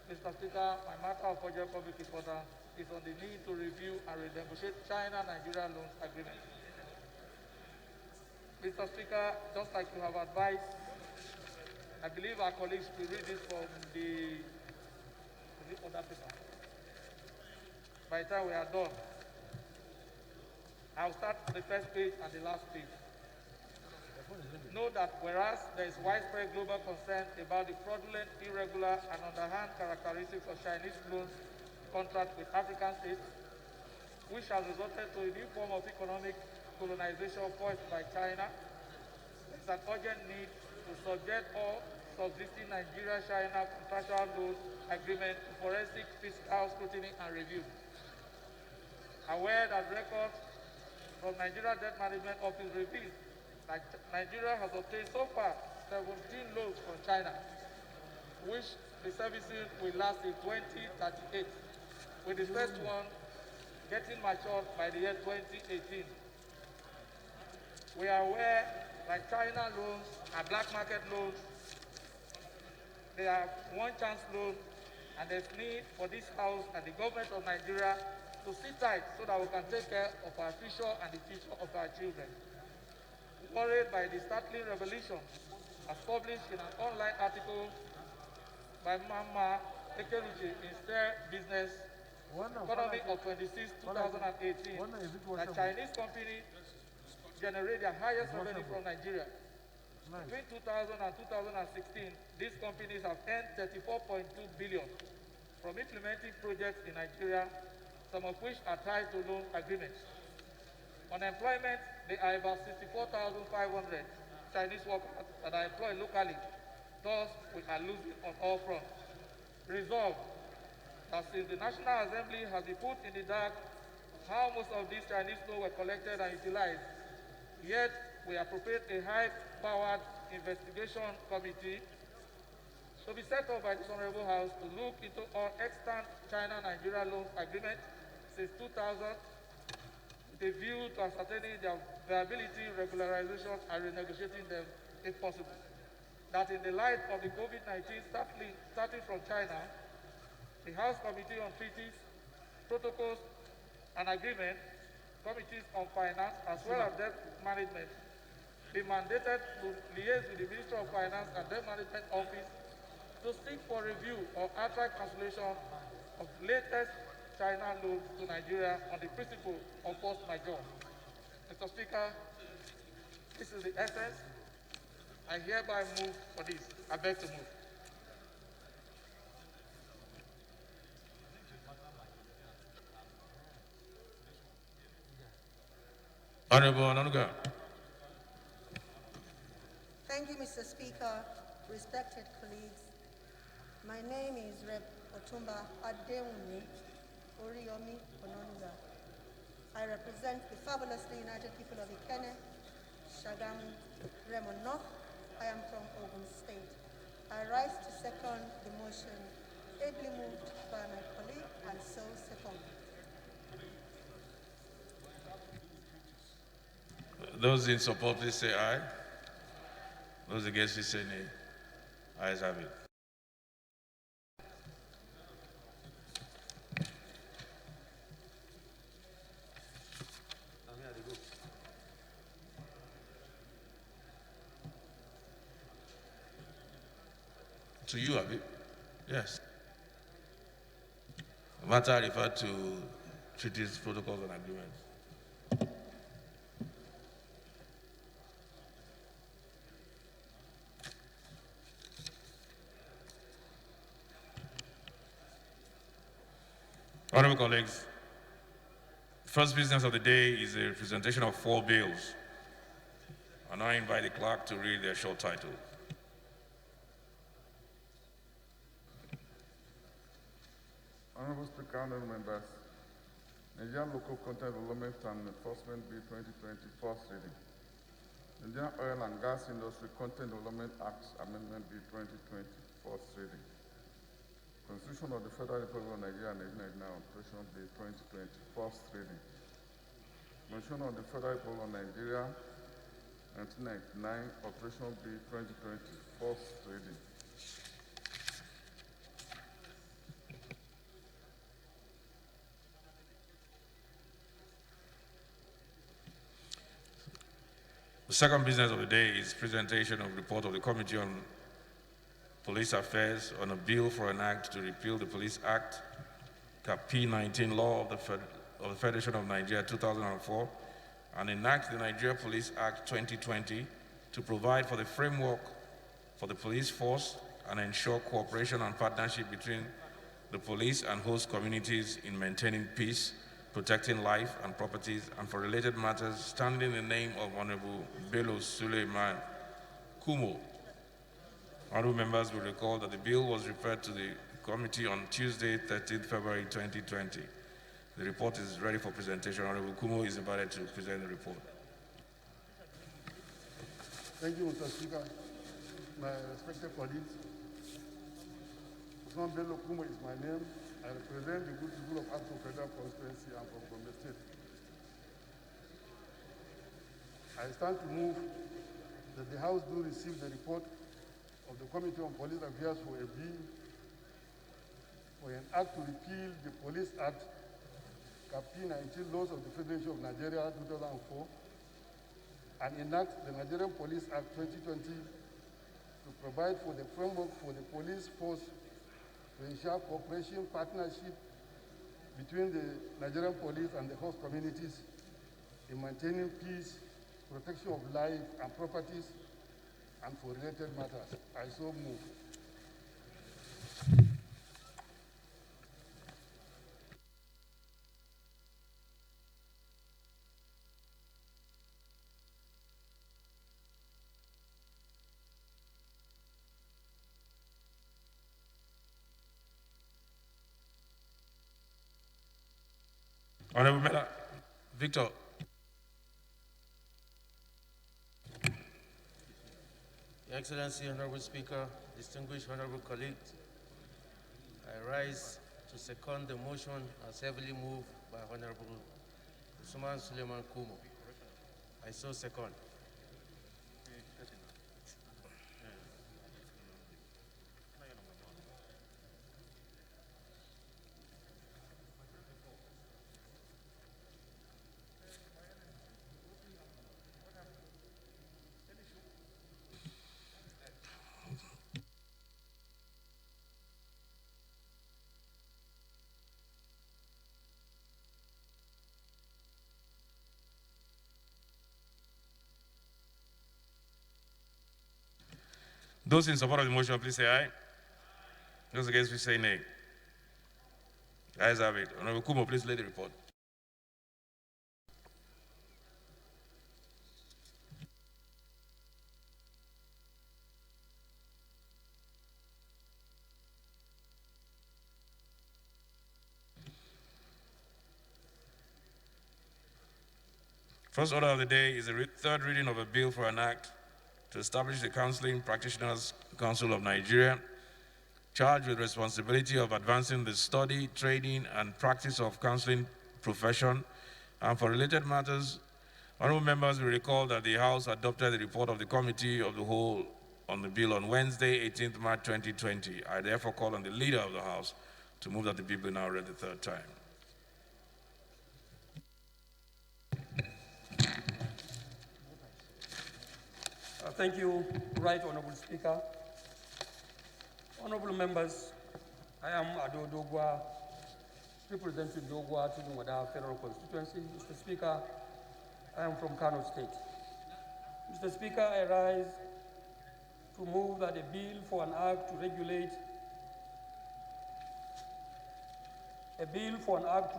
Mr. Speaker, my matter of urgent public importance is on the need to review and renegotiate China-Nigeria loans agreement. Mr. Speaker, just like you have advised, I believe our colleagues will read this from the other paper. By the time we are done, I'll start the first page and the last page. Note that whereas there is widespread global concern about the fraudulent, irregular, and underhand characteristics of Chinese loans contracts with African states, which has resulted to a new form of economic colonization forced by China, there is an urgent need to subject all subsisting Nigeria-China contractual loan agreement to forensic fiscal scrutiny and review. Aware that records from Nigeria Debt Management Office reveal that Nigeria has obtained so far 17 loans from China, which the servicing will last till 2038, with the first one getting matured by the year 2018. We are aware that China loans are black market loans. They are one-chance loans, and there's need for this House and the government of Nigeria to sit tight so that we can take care of our future and the future of our children. Worried by the startling revelation as published in an online article by Mama Ekeruchi in Star Business Economy of 26, 2018, that Chinese company generate their highest revenue from Nigeria. Between 2000 and 2016, these companies have earned 34.2 billion from implementing projects in Nigeria, some of which are tied to loan agreements. Unemployment, there are about 64,500 Chinese workers that are employed locally. Thus, we are losing on all fronts. Resolved that since the National Assembly has been put in the dark how most of these Chinese loans were collected and utilized, yet we appropriate a high-powered investigation committee to be set up by this Honorable House to look into all extant China-Nigeria loans agreements since 2000, with a view to ascertaining their viability, regularization, and renegotiating them if possible. That in the light of the COVID-19 starting from China, the House Committee on Treaties, Protocols, and Agreements, Committees on Finance, as well as Debt Management, be mandated to liaise with the Ministry of Finance and Debt Management Office to seek for review or outright cancellation of latest China loans to Nigeria on the principle of force majeure. Mr. Speaker, this is the essence. I hereby move for this. I beg to move. Honorable Onanuga. Thank you, Mr. Speaker. Respected colleagues, my name is Rep. Otumba Adewumi Oriyomi Onanuga. I represent the fabulously united people of Ikene, Shagamu, Remo North. I am from Ogun State. I rise to second the motion ably moved by my colleague and so second. Those in support, please say aye. Those against, please say nay. Ayes have it. To you, Abi? Yes. Matter referred to treaties, protocols, and agreements. Honorable colleagues, first business of the day is a presentation of 4 bills. I now invite the clerk to read their short title. Honorable Speaker, honorable members, Nigerian Local Content Development and Enforcement Bill 2020, first reading. Nigerian Oil and Gas Industry Content Development Act Amendment Bill 2020, first reading. Constitution of the Federal Republic of Nigeria and 1999 Operation Bill 2020, first reading. Constitution of the Federal Republic of Nigeria 1999 Operation Bill 2020, first reading. The second business of the day is presentation of report of the Committee on Police Affairs on a bill for an act to repeal the Police Act, Cap P19 law of the Federation of Nigeria 2004, and enact the Nigeria Police Act 2020 to provide for the framework for the police force and ensure cooperation and partnership between the police and host communities in maintaining peace, protecting life and properties, and for related matters, standing in the name of Honorable Bello Suleiman Kumo. Honorable members will recall that the bill was referred to the committee on Tuesday, 13th February 2020. The report is ready for presentation. Honorable Kumo is invited to present the report. Thank you, Mr. Speaker. My respected colleagues, Usman Bello Kumo is my name. I represent the good people of Akko Federal Constituency and from Gombe State. I stand to move that the House do receive the report of the Committee on Police Affairs for a bill for an act to repeal the Police Act, Cap 19 laws of the Federation of Nigeria 2004, and enact the Nigerian Police Act 2020 to provide for the framework for the police force to ensure cooperation, partnership between the Nigerian police and the host communities in maintaining peace, protection of life and properties, and for related matters. I so move. Honorable Member Victor. Your Excellency, Honorable Speaker, distinguished Honorable colleagues, I rise to second the motion as heavily moved by Honorable Usman Suleiman Kumo. I so second. Those in support of the motion, please say aye. Those against, please say nay. Ayes have it. Honorable Kumo, please lay the report. First order of the day is the third reading of a bill for an act to establish the Counseling Practitioners Council of Nigeria, charged with responsibility of advancing the study, training, and practice of counseling profession, and for related matters. Honorable members will recall that the House adopted the report of the Committee of the Whole on the bill on Wednesday, 18th March 2020. I therefore call on the Leader of the House to move that the bill be now read the third time. Thank you, Right Honorable Speaker. Honorable members, I am Ado Dogwa, representing Dogwa Tudunwada Federal Constituency. Mr. Speaker, I am from Kano State. Mr. Speaker, I rise to move that a bill for an act to regulate to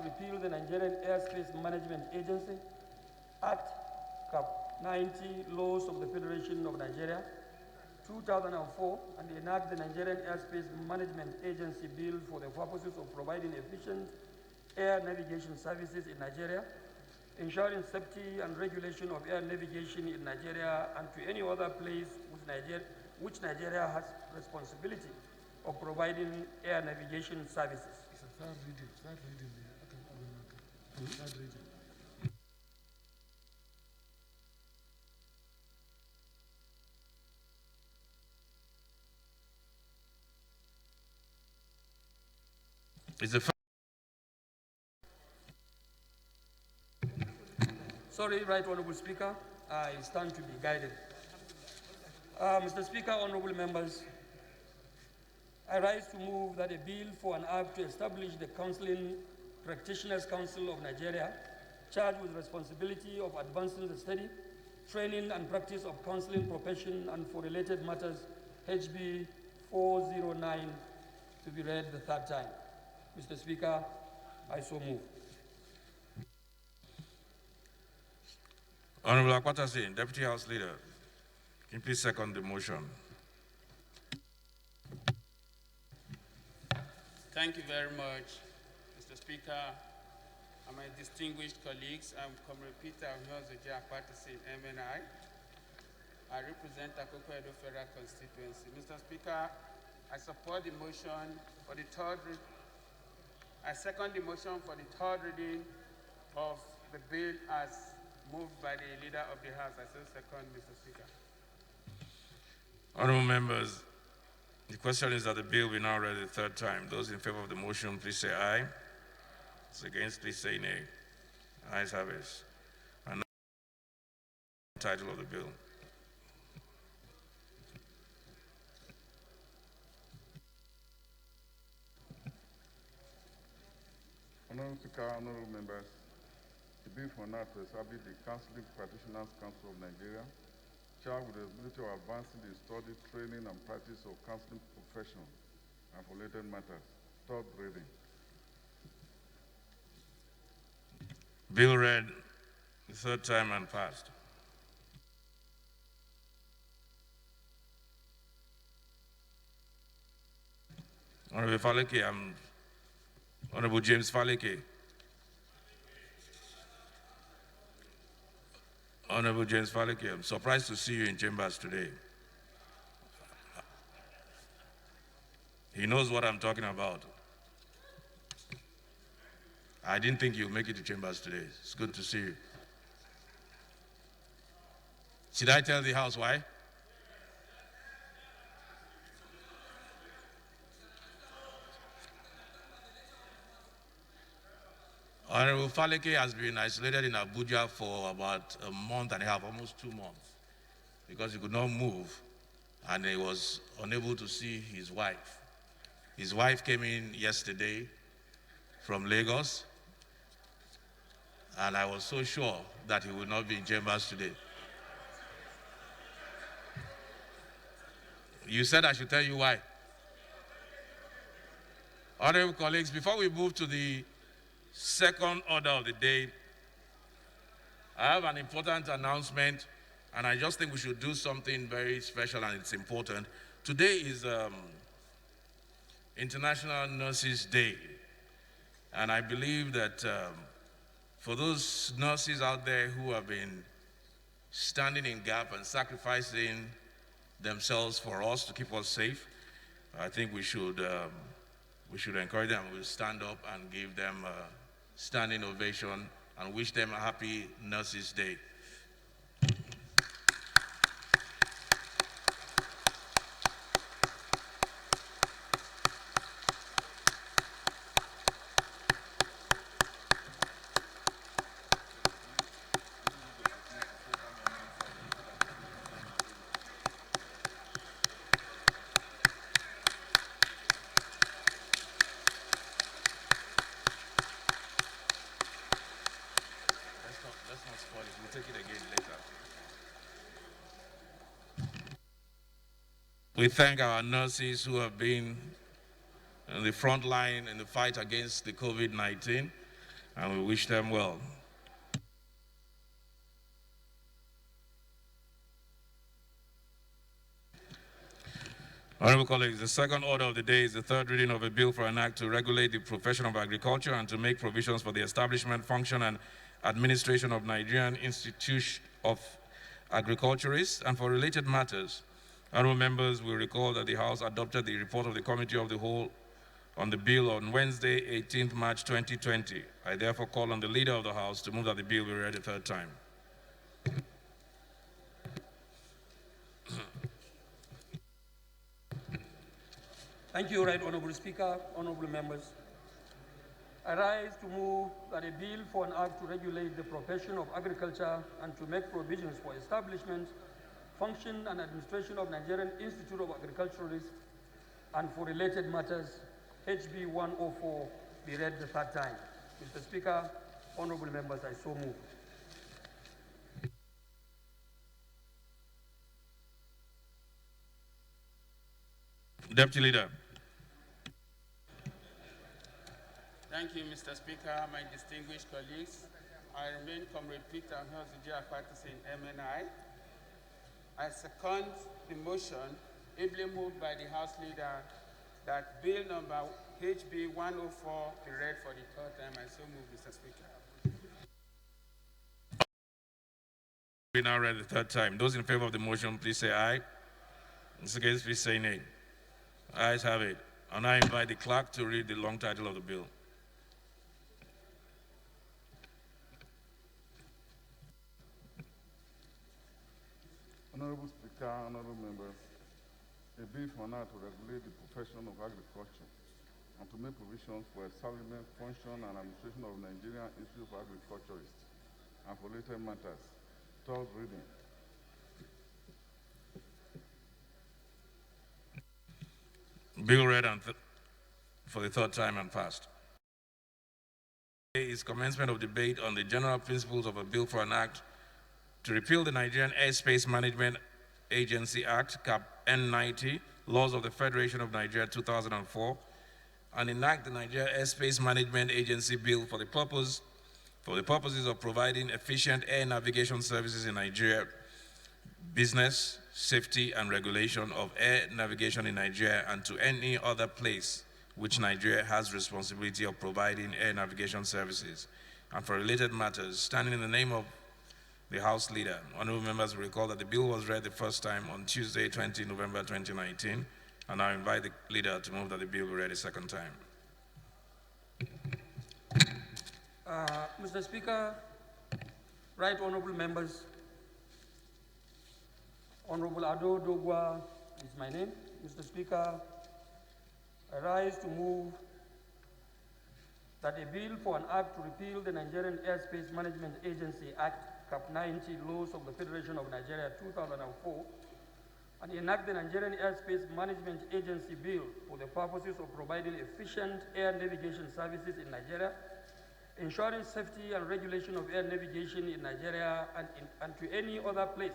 repeal the Nigerian Airspace Management Agency Act, Cap 90, Laws of the Federation of Nigeria, 2004, and enact the Nigerian Airspace Management Agency Bill for the purposes of providing efficient air navigation services in Nigeria, ensuring safety and regulation of air navigation in Nigeria and to any other place which Nigeria has responsibility of providing air navigation services. Third reading. Okay. Third reading. Is the Sorry, Right Honorable Speaker, I stand to be guided. Mr. Speaker, honorable members, I rise to move that a bill for an act to establish the Counseling Practitioners Council of Nigeria, charged with responsibility of advancing the study, training and practice of counseling profession and for related matters, HB 409, to be read the third time. Mr. Speaker, I so move. Honorable Akwata Singh, Deputy House Leader, can you please second the motion? Thank you very much, Mr. Speaker, and my distinguished colleagues. I'm Comrade Peter Nyozoje Akwata Singh, MNI. I represent Akoko Edo Federal Constituency. Mr. Speaker, I support the motion for the third reading. I second the motion for the third reading of the bill as moved by the Leader of the House. I so second, Mr. Speaker. Honorable members, the question is that the bill be now read the third time. Those in favor of the motion, please say aye. Those against, please say nay. Ayes have it. And now the title of the bill. Honorable Speaker, honorable members, the bill for now to establish the Counseling Practitioners Council of Nigeria, charged with the responsibility of advancing the study, training, and practice of counseling profession and for related matters. Third reading. Bill read the third time and passed. Honorable Faleke, Honorable James Faleke. Honorable James Faleke, I'm surprised to see you in chambers today. He knows what I'm talking about. I didn't think you'd make it to chambers today. It's good to see you. Should I tell the House why? Honorable Faleke has been isolated in Abuja for about a month and a half, almost 2 months, because he could not move and he was unable to see his wife. His wife came in yesterday from Lagos, and I was so sure that he would not be in chambers today. You said I should tell you why. Honorable colleagues, before we move to the second order of the day, I have an important announcement, and I just think we should do something very special, and it's important. Today is International Nurses Day, and I believe that for those nurses out there who have been standing in gap and sacrificing themselves for us to keep us safe, I think we should encourage them. We'll stand up and give them a standing ovation and wish them a happy Nurses Day. Let's not spoil it. We'll take it again later. We thank our nurses who have been in the front line in the fight against the COVID-19, and we wish them well. Honorable colleagues, the second order of the day is the third reading of a bill for an act to regulate the profession of agriculture and to make provisions for the establishment, function, and administration of Nigerian Institute of Agriculturists and for related matters. Honorable members will recall that the House adopted the report of the Committee of the Whole on the bill on Wednesday, 18th March 2020. I therefore call on the Leader of the House to move that the bill be read a third time. Thank you, Right Honorable Speaker, honorable members. I rise to move that a bill for an act to regulate the profession of agriculture and to make provisions for establishment, function, and administration of Nigerian Institute of Agriculturists and for related matters, HB 104, be read the third time. Mr. Speaker, honorable members, I so move. Deputy Leader. Thank you, Mr. Speaker, my distinguished colleagues. I remain Comrade Peter Hosiji Akwatisi in MNI. I second the motion ably moved by the House Leader that Bill number HB 104 be read for the third time. I so move, Mr. Speaker. We now read the third time. Those in favor of the motion, please say aye. Those against, please say nay. Ayes have it. And I invite the clerk to read the long title of the bill. Honorable Speaker, honorable members, a bill for now to regulate the profession of agriculture and to make provisions for establishment, function, and administration of Nigerian Institute of Agriculturists and for related matters. Third reading. Bill read for the third time and passed. Today is commencement of debate on the general principles of a bill for an act to repeal the Nigerian Airspace Management Agency Act, Cap N90, laws of the Federation of Nigeria 2004, and enact the Nigeria Airspace Management Agency Bill for the purposes of providing efficient air navigation services in Nigeria, business, safety, and regulation of air navigation in Nigeria and to any other place which Nigeria has responsibility of providing air navigation services, and for related matters, standing in the name of the House Leader. Honorable members will recall that the bill was read the first time on Tuesday, 20 November 2019, and I invite the Leader to move that the bill be read a second time. Mr. Speaker, right honorable members, Honorable Ado Dogwa is my name. Mr. Speaker, I rise to move that a bill for an act to repeal the Nigerian Airspace Management Agency Act, Cap 90, laws of the Federation of Nigeria 2004, and enact the Nigerian Airspace Management Agency Bill for the purposes of providing efficient air navigation services in Nigeria, ensuring safety and regulation of air navigation in Nigeria and to any other place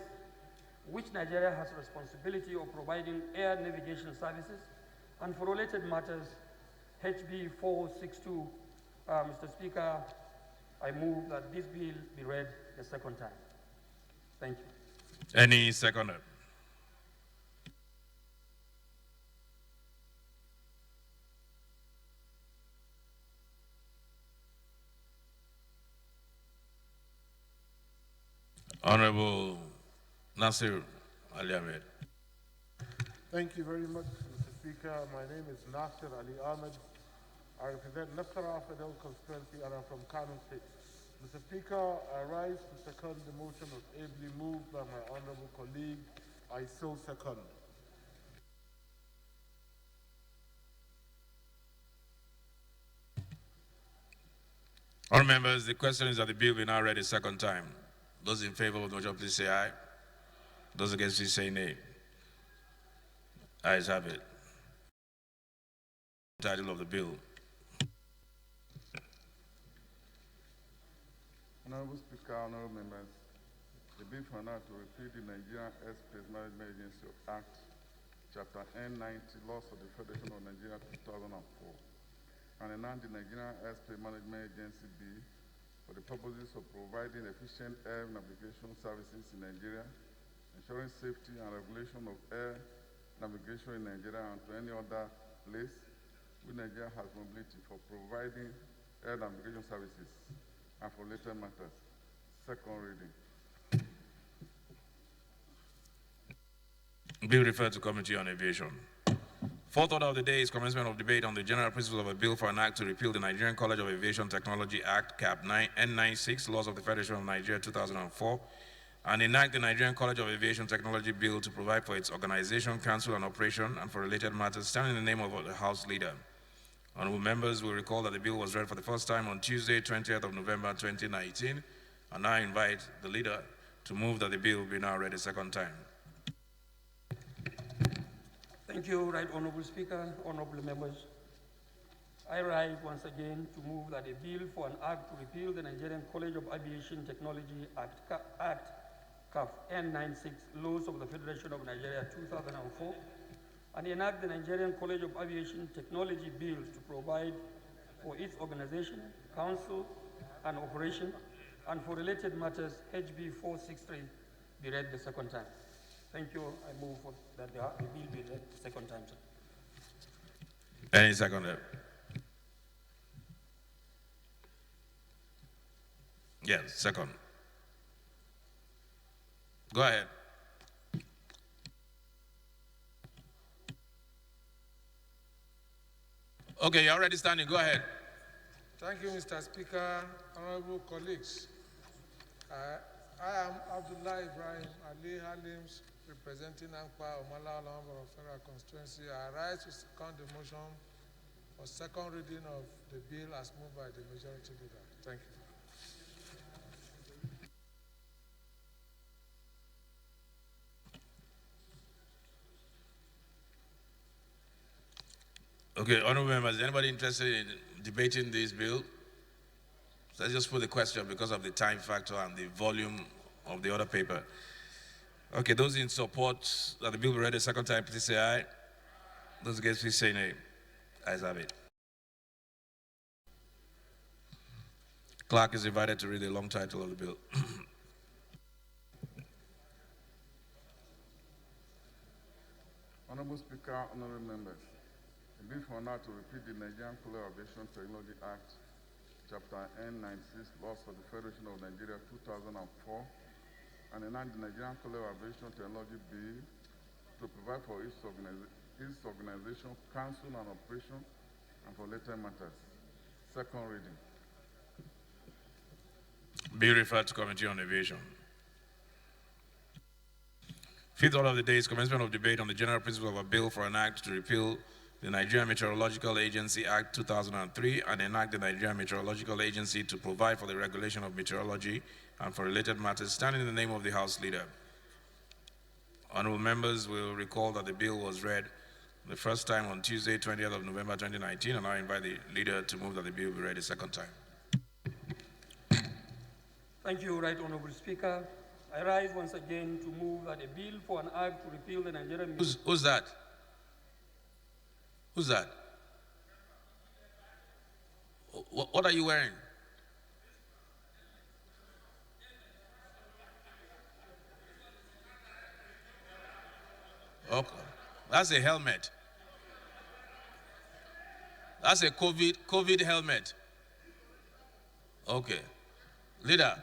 which Nigeria has responsibility of providing air navigation services, and for related matters, HB 462. Mr. Speaker, I move that this bill be read the second time. Thank you. Any seconder? Honorable Nasir Ali Ahmed. Thank you very much, Mr. Speaker. My name is Nasir Ali Ahmed. I represent Nasara Federal Constituency and I'm from Kano State. Mr. Speaker, I rise to second the motion of ably moved by my honorable colleague. I so second. Honourable members, the question is that the bill be now read a second time. Those in favor of the motion, please say aye. Those against, please say nay. Ayes have it. Title of the bill. Honorable Speaker, honorable members, the bill for now to repeal the Nigerian Airspace Management Agency Act, Chapter N90, Laws of the Federation of Nigeria 2004, and enact the Nigerian Airspace Management Agency Bill for the purposes of providing efficient air navigation services in Nigeria, ensuring safety and regulation of air navigation in Nigeria and to any other place where Nigeria has mobility for providing air navigation services and for later matters. Second reading. Bill referred to Committee on Aviation. Fourth order of the day is commencement of debate on the general principles of a bill for an act to repeal the Nigerian College of Aviation Technology Act, Cap N96, Laws of the Federation of Nigeria 2004, and enact the Nigerian College of Aviation Technology Bill to provide for its organization, council, and operation, and for related matters, standing in the name of the House Leader. Honorable members will recall that the bill was read for the first time on Tuesday, 20th of November 2019, and now invite the Leader to move that the bill be now read a second time. Thank you, Right Honorable Speaker, honorable members. I rise once again to move that a bill for an act to repeal the Nigerian College of Aviation Technology Act, CAF N96, Laws of the Federation of Nigeria 2004, and enact the Nigerian College of Aviation Technology Bill to provide for its organization, council, and operation, and for related matters, HB 463, be read the second time. Thank you. I move for that the bill be read the second time, sir. Any seconder? Yes, second. Go ahead. Okay, you're already standing. Go ahead. Thank you, Mr. Speaker, honorable colleagues. I am Abdullah Ibrahim Ali Halims, representing Ankpa Omala Alhambra Federal Constituency. I rise to second the motion for second reading of the bill as moved by the majority leader. Thank you. Okay, honorable members, is anybody interested in debating this bill? So let's just put the question because of the time factor and the volume of the other paper. Okay, those in support that the bill be read a second time, please say aye. Those against, please say nay. Ayes have it. Clerk is invited to read the long title of the bill. Honorable Speaker, honorable members, the bill for now to repeal the Nigerian College of Aviation Technology Act, Chapter N96, Laws of the Federation of Nigeria 2004, and enact the Nigerian College of Aviation Technology Bill to provide for its organization, council, and operation, and for later matters. Second reading. Bill referred to Committee on Aviation. Fifth order of the day is commencement of debate on the general principle of a bill for an act to repeal the Nigerian Meteorological Agency Act 2003 and enact the Nigerian Meteorological Agency to provide for the regulation of meteorology and for related matters, standing in the name of the House Leader. Honorable members will recall that the bill was read the first time on Tuesday, 20th of November 2019, and I invite the Leader to move that the bill be read a second time. Thank you, Right Honorable Speaker. I rise once again to move that a bill for an act to repeal the Nigerian... Who's that? Who's that? What are you wearing? Okay. That's a helmet. That's a COVID helmet. Okay. Leader.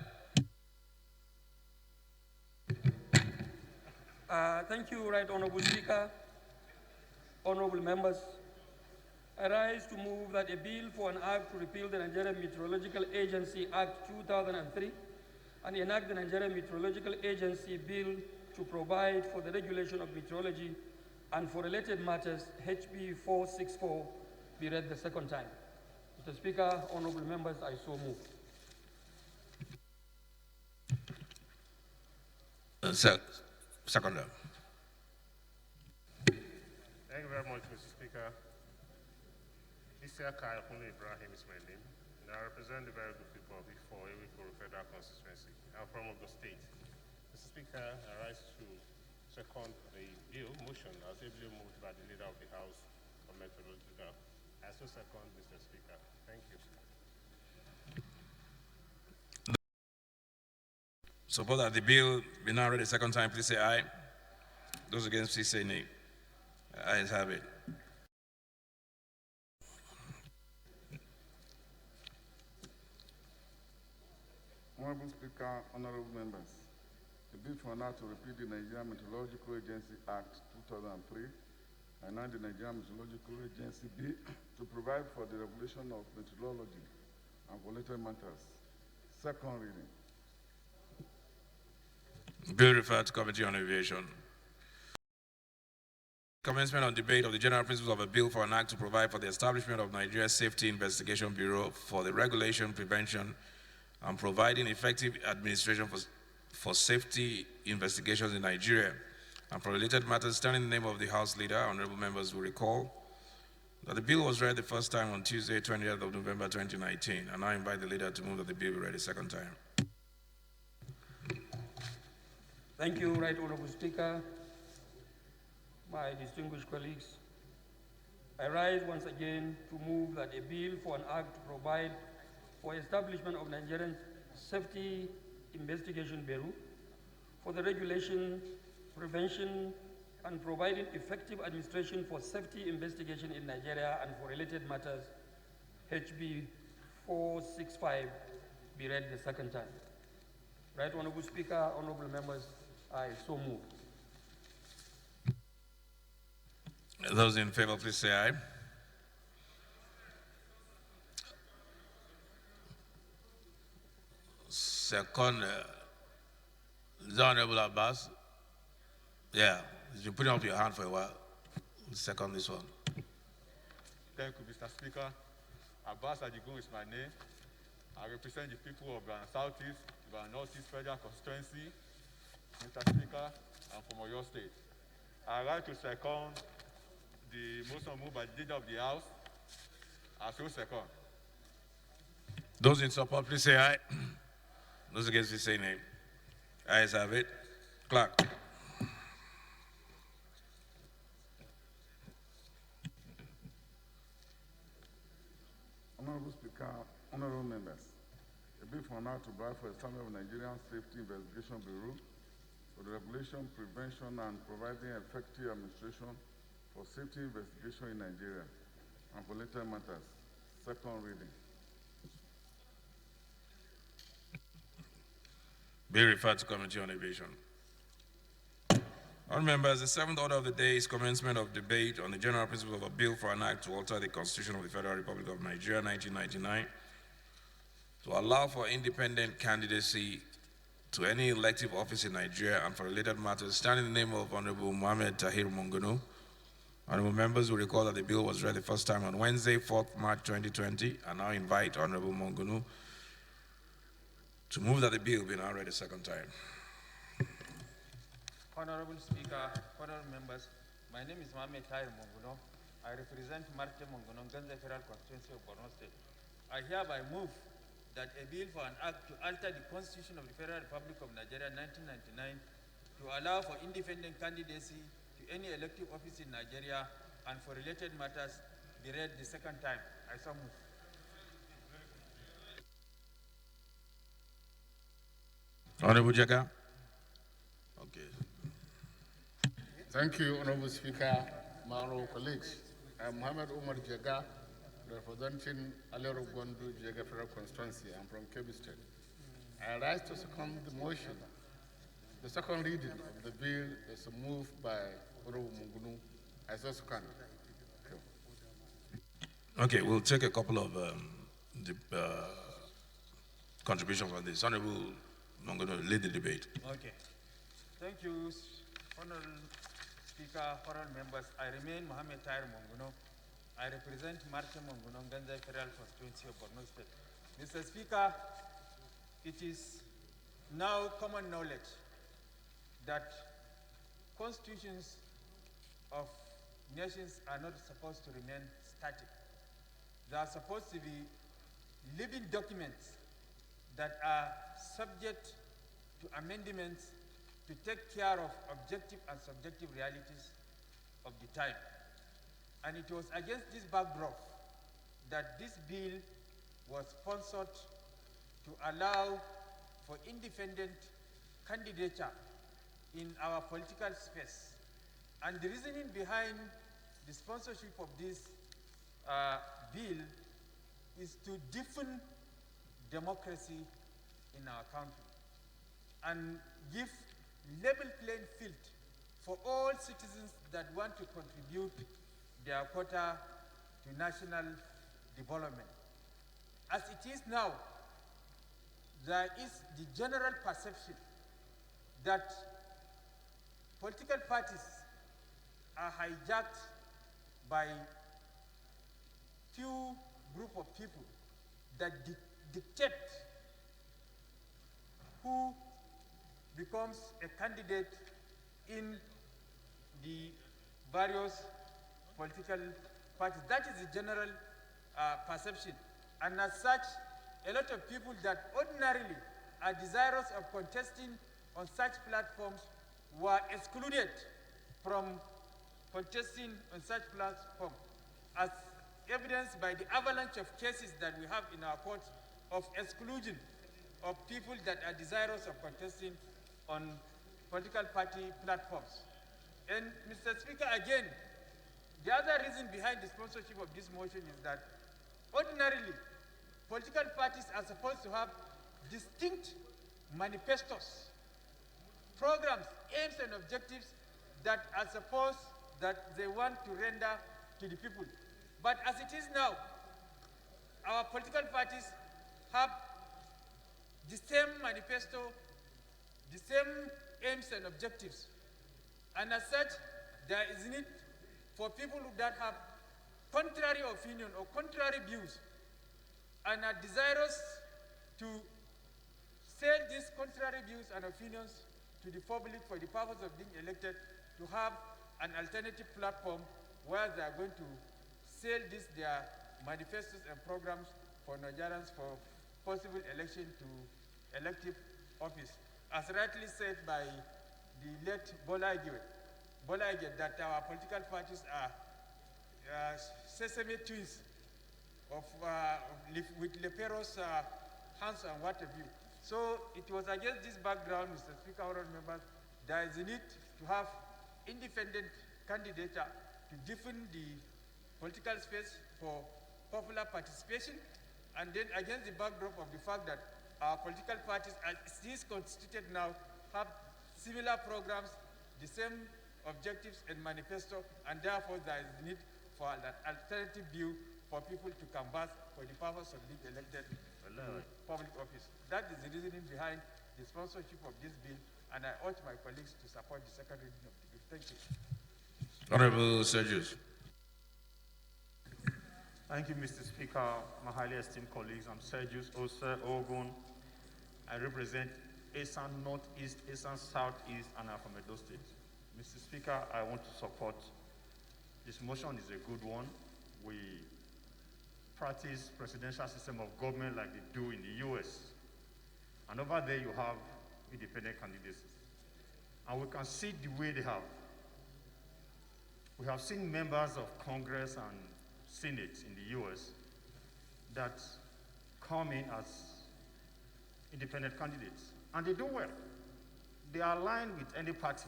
Thank you, Right Honorable Speaker, honorable members. I rise to move that a bill for an act to repeal the Nigerian Meteorological Agency Act 2003 and enact the Nigerian Meteorological Agency Bill to provide for the regulation of meteorology and for related matters, HB 464, be read the second time. Mr. Speaker, honorable members, I so move. Seconder. Thank you very much, Mr. Speaker. Isiaka Ibrahim is my name, and I represent the very good people of Ifo Ewikoro Federal Constituency. I'm from Ogo State. Mr. Speaker, I rise to second the bill motion as ably moved by the Leader of the House of Meteorological. I also second, Mr. Speaker. Thank you. Support that the bill be now read a second time, please say aye. Those against, please say nay. Ayes have it. Honorable Speaker, honorable members, the bill for now to repeal the Nigerian Meteorological Agency Act 2003 and now the Nigerian Meteorological Agency Bill to provide for the regulation of meteorology and related matters. Second reading. Bill referred to Committee on Aviation. Commencement on debate of the general principles of a bill for an act to provide for the establishment of Nigeria's Safety Investigation Bureau for the regulation, prevention, and providing effective administration for safety investigations in Nigeria. And for related matters, standing in the name of the House Leader, honorable members will recall that the bill was read the first time on Tuesday, 20th of November 2019. And I invite the Leader to move that the bill be read a second time. Thank you, Right Honorable Speaker. My distinguished colleagues, I rise once again to move that a bill for an act to provide for establishment of Nigerian Safety Investigation Bureau for the regulation, prevention, and providing effective administration for safety investigation in Nigeria and for related matters, HB 465, be read the second time. Right Honorable Speaker, honorable members, I so move. Those in favor, please say aye. Second, is that Honorable Abbas? Yeah, you've been putting up your hand for a while. Second this one. Thank you, Mr. Speaker. Abbas Adigun is my name. I represent the people of Southeast, Northeast Federal Constituency, Mr. Speaker, and from Oyo State. I like to second the motion moved by the Leader of the House. I so second. Those in support, please say aye. Those against, please say nay. Ayes have it. Clerk. Honorable Speaker, honorable members, a bill for now to provide for the establishment of Nigerian Safety Investigation Bureau for the regulation, prevention, and providing effective administration for safety investigation in Nigeria and for related matters. Second reading. Bill referred to Committee on Aviation. All members, the seventh order of the day is commencement of debate on the general principles of a bill for an act to alter the Constitution of the Federal Republic of Nigeria, 1999, to allow for independent candidacy to any elective office in Nigeria and for related matters, standing in the name of Honorable Mohammed Tahir Mongono. Honorable members will recall that the bill was read the first time on Wednesday, 4th March 2020, and now invite Honorable Mongono to move that the bill be now read a second time. Honorable Speaker, honorable members, my name is Mohammed Tahir Mongono. I represent Marte Mongono, Ganze Federal Constituency of Borno State. I hereby move that a bill for an act to alter the Constitution of the Federal Republic of Nigeria 1999 to allow for independent candidacy to any elective office in Nigeria and for related matters be read the second time. I so move. Honorable Jaga. Okay. Thank you, Honorable Speaker, my honorable colleagues. I'm Mohammed Umar Jaga, representing Alero Gondu Jaga Federal Constituency. I'm from Kebbi State. I rise to second the motion. The second reading of the bill is moved by Honorable Mungunu. I so second. Okay, we'll take a couple of contributions on this. Honorable, I'm going to lead the debate. Okay. Thank you, Honorable Speaker, honorable members. I remain Mohammed Tahir Monguno. I represent Martin Monguno, Ganjai Federal Constituency of Borno State. Mr. Speaker, it is now common knowledge that constitutions of nations are not supposed to remain static. They are supposed to be living documents that are subject to amendments to take care of objective and subjective realities of the time. And it was against this backdrop that this bill was sponsored to allow for independent candidature in our political space. And the reasoning behind the sponsorship of this bill is to deepen democracy in our country and give level playing field for all citizens that want to contribute their quota to national development. As it is now, there is the general perception that political parties are hijacked by few group of people that dictate who becomes a candidate in the various political parties. That is the general perception. And as such, a lot of people that ordinarily are desirous of contesting on such platforms were excluded from contesting on such platforms, as evidenced by the avalanche of cases that we have in our courts of exclusion of people that are desirous of contesting on political party platforms. And Mr. Speaker, again, the other reason behind the sponsorship of this motion is that ordinarily, political parties are supposed to have distinct manifestos, programs, aims and objectives that are supposed that they want to render to the people. But as it is now, our political parties have the same manifesto, the same aims and objectives. And as such, there is need for people that have contrary opinion or contrary views and are desirous to sell these contrary views and opinions to the public for the purpose of being elected, to have an alternative platform where they are going to sell their manifestos and programs for Nigerians for possible election to elective office. As rightly said by the late Bola Ige, that our political parties are sesame twins of, with leprous hands and what have you. So it was against this background, Mr. Speaker, honorable members, there is a need to have independent candidature to deepen the political space for popular participation, and then against the backdrop of the fact that our political parties, as it is constituted now, have similar programs, the same objectives and manifesto, and therefore there is need for an alternative view for people to canvass for the purpose of being elected to public office. That is the reasoning behind the sponsorship of this bill, and I urge my colleagues to support the second reading of the bill. Thank you. Honorable Sergius. Thank you, Mr. Speaker, my highly esteemed colleagues. I'm Sergius Ose Ogun. I represent Eastern Northeast, Eastern Southeast, and I'm from Edo State. Mr. Speaker, I want to support this motion. Is a good one. We practice presidential system of government like they do in the US. And over there you have independent candidacy. And we can see the way they have. We have seen members of Congress and Senate in the US that come in as independent candidates. And they do well. They are aligned with any party.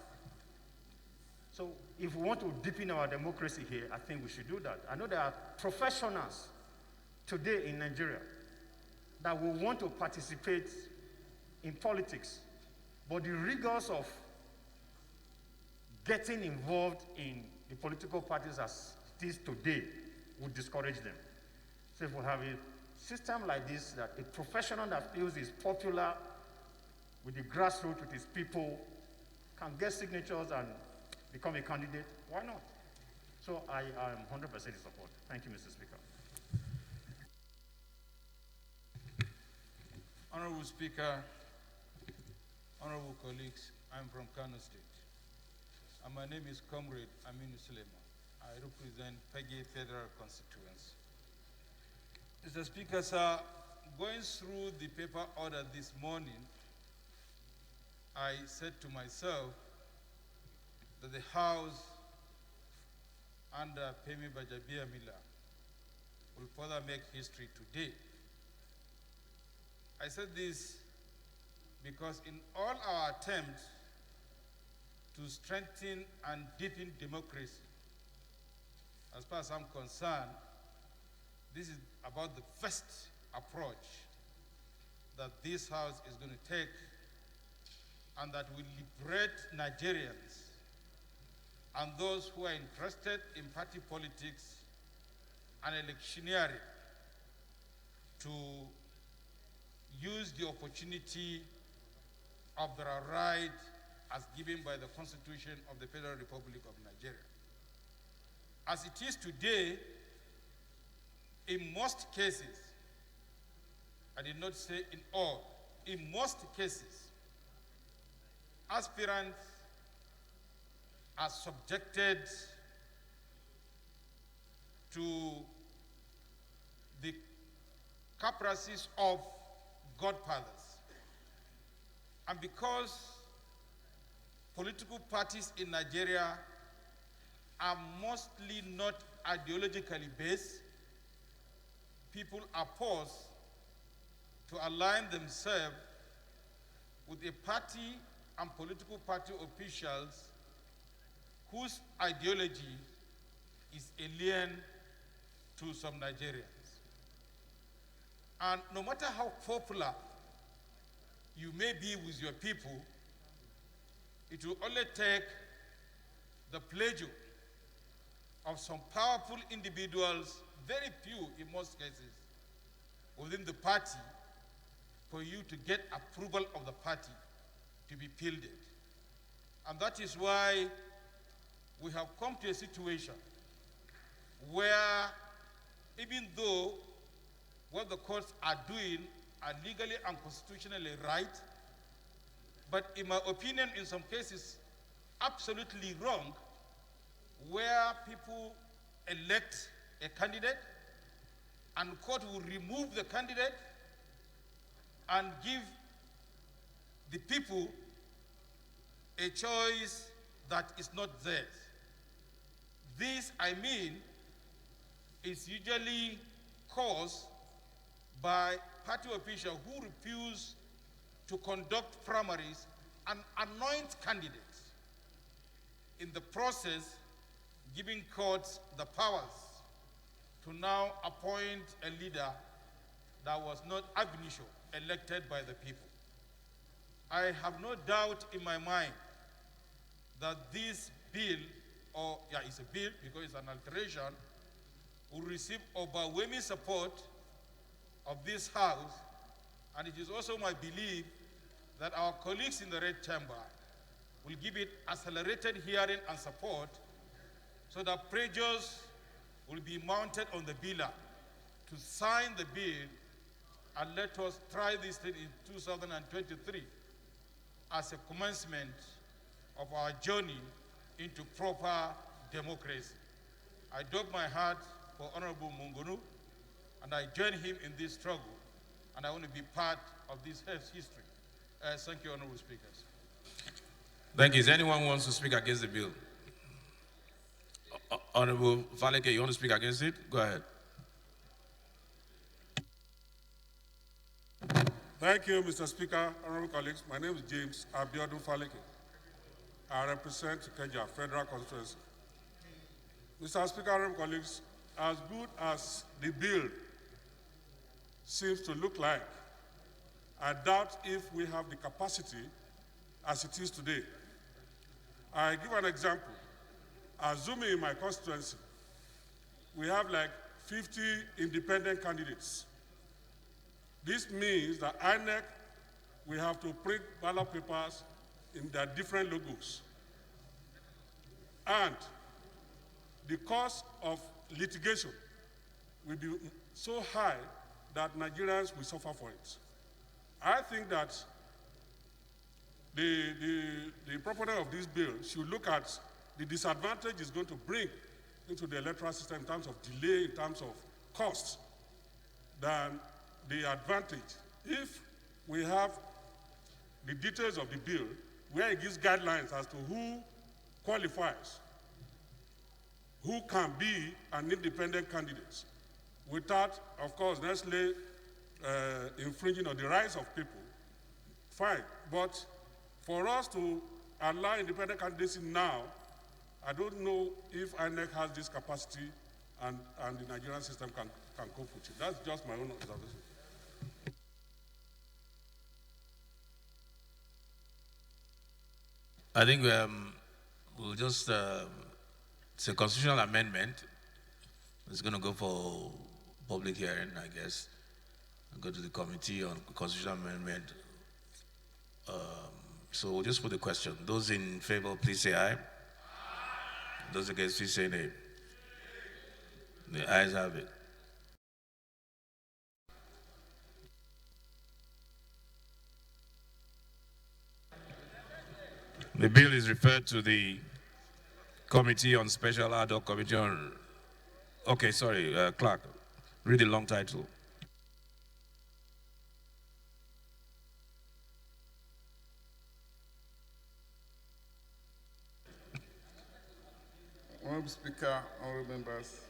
So if we want to deepen our democracy here, I think we should do that. I know there are professionals today in Nigeria that will want to participate in politics, but the rigors of getting involved in the political parties as it is today would discourage them. So if we have a system like this, that a professional that feels is popular with the grassroots, with his people, can get signatures and become a candidate, why not? So I am 100% in support. Thank you, Mr. Speaker. Honorable Speaker, honorable colleagues, I'm from Kano State. And my name is Comrade Aminu Suleiman. I represent Pegi Federal Constituency. Mr. Speaker, sir, going through the paper order this morning, I said to myself that the House under Femi Gbajabiamila will further make history today. I said this because in all our attempts to strengthen and deepen democracy, as far as I'm concerned, this is about the first approach that this House is going to take, and that will liberate Nigerians and those who are interested in party politics and electioneering to use the opportunity of their right as given by the Constitution of the Federal Republic of Nigeria. As it is today, in most cases, I did not say in all, in most cases, aspirants are subjected to the caprices of godfathers. And because political parties in Nigeria are mostly not ideologically based, people are forced to align themselves with a party and political party officials whose ideology is alien to some Nigerians. And no matter how popular you may be with your people, it will only take the pleasure of some powerful individuals, very few in most cases, within the party, for you to get approval of the party to be fielded. And that is why we have come to a situation where, even though what the courts are doing are legally and constitutionally right, but in my opinion, in some cases, absolutely wrong, where people elect a candidate and court will remove the candidate and give the people a choice that is not theirs. This, I mean, is usually caused by party officials who refuse to conduct primaries and anoint candidates, in the process giving courts the powers to now appoint a leader that was not ab initio elected by the people. I have no doubt in my mind that this bill, or yeah, it's a bill because it's an alteration, will receive overwhelming support of this House, and it is also my belief that our colleagues in the Red Chamber will give it accelerated hearing and support so that pressures will be mounted on the biller to sign the bill, and let us try this thing in 2023 as a commencement of our journey into proper democracy. I dug my heart for Honorable Mungunu and I join him in this struggle, and I want to be part of this history. Thank you, Honorable Speakers. Thank you. Is anyone who wants to speak against the bill? Honorable Faleke, you want to speak against it? Go ahead. Thank you, Mr. Speaker, honorable colleagues. My name is James Abiodun Faleke. I represent Keja Federal Constituency. Mr. Speaker, honorable colleagues, as good as the bill seems to look like, I doubt if we have the capacity as it is today. I give an example. Assuming in my constituency, we have like 50 independent candidates. This means that INEC will have to print ballot papers in their different logos. And the cost of litigation will be so high that Nigerians will suffer for it. I think that the proponent of this bill should look at the disadvantage it's going to bring into the electoral system in terms of delay, in terms of cost, than the advantage. If we have the details of the bill, where it gives guidelines as to who qualifies, who can be an independent candidate, without, of course, necessarily infringing on the rights of people, fine. But for us to allow independent candidacy now, I don't know if INEC has this capacity and the Nigerian system can cope with it. That's just my own observation. I think we'll just, it's a constitutional amendment. It's going to go for public hearing, I guess. Go to the committee on constitutional amendment. So we'll just put the question. Those in favor, please say aye. Those against, please say nay. The ayes have it. The bill is referred to the Committee on Special Ad Hoc Committee on... Okay, sorry, Clerk, read the long title. Honorable Speaker, honorable members,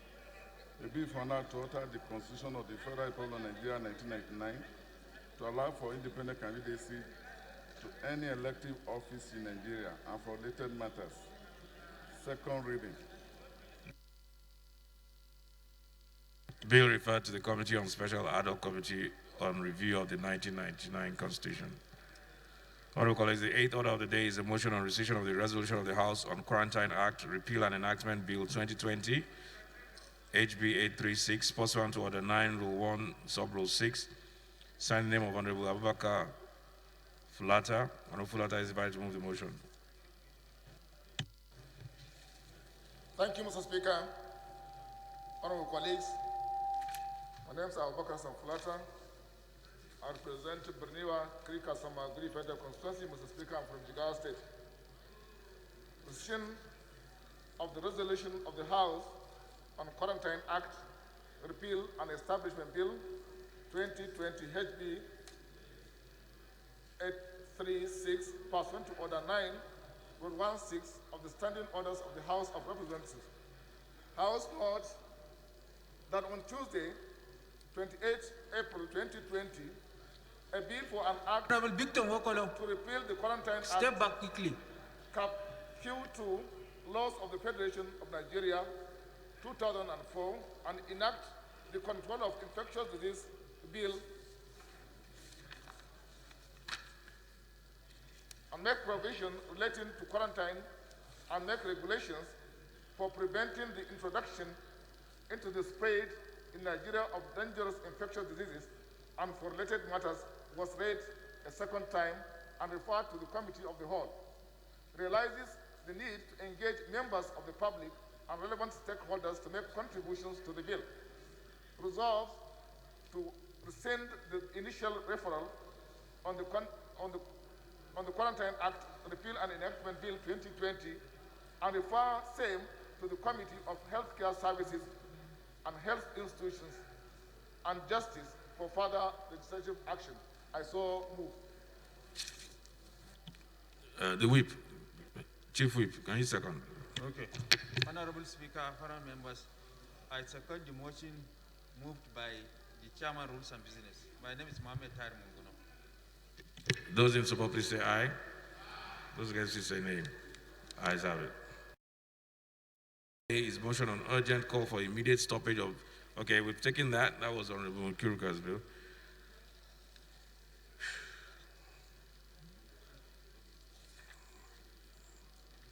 a bill for now to alter the Constitution of the Federal Republic of Nigeria 1999 to allow for independent candidacy to any elective office in Nigeria and for related matters. Second reading. Bill referred to the Committee on Special Ad Hoc Committee on Review of the 1999 Constitution. Honorable colleagues, the eighth order of the day is a motion on rescission of the resolution of the House on Quarantine Act, Repeal and Enactment Bill 2020, HB 836, pursuant to Order 9, Rule 1, Sub-Rule 6, signed in the name of Honorable Abubakar Fulata. Honorable Fulata is invited to move the motion. Thank you, Mr. Speaker. Honorable colleagues, my name is Abubakar Fulata. I represent Berniwa Krika Samagri Federal Constituency. Mr. Speaker, I'm from Jigawa State. Rescission of the resolution of the House on Quarantine Act, Repeal and Establishment Bill 2020 HB 836, pursuant to Order 9, Rule 16 of the Standing Orders of the House of Representatives. House notes that on Tuesday, 28 April 2020, a bill for an act to repeal the Quarantine Act. Step back quickly. Cap Q2, Laws of the Federation of Nigeria, 2004, and enact the Control of Infectious Disease Bill and make provision relating to quarantine and make regulations for preventing the introduction into the spread in Nigeria of dangerous infectious diseases and for related matters was read a second time and referred to the Committee of the Whole. Realizes the need to engage members of the public and relevant stakeholders to make contributions to the bill. Resolves to rescind the initial referral on the Quarantine Act, Repeal and Enactment Bill 2020 and refer same to the Committee of Healthcare Services and Health Institutions and justice for further legislative action. I so move. The whip, Chief Whip, can you second? Okay. Honorable Speaker, honorable members, I second the motion moved by the Chairman Rules and Business. My name is Mohammed Tahir Munguno. Those in support, please say aye. Those against, please say nay. Ayes have it. Is motion on urgent call for immediate stoppage of. Okay, we've taken that. That was Honorable Kiruka's bill.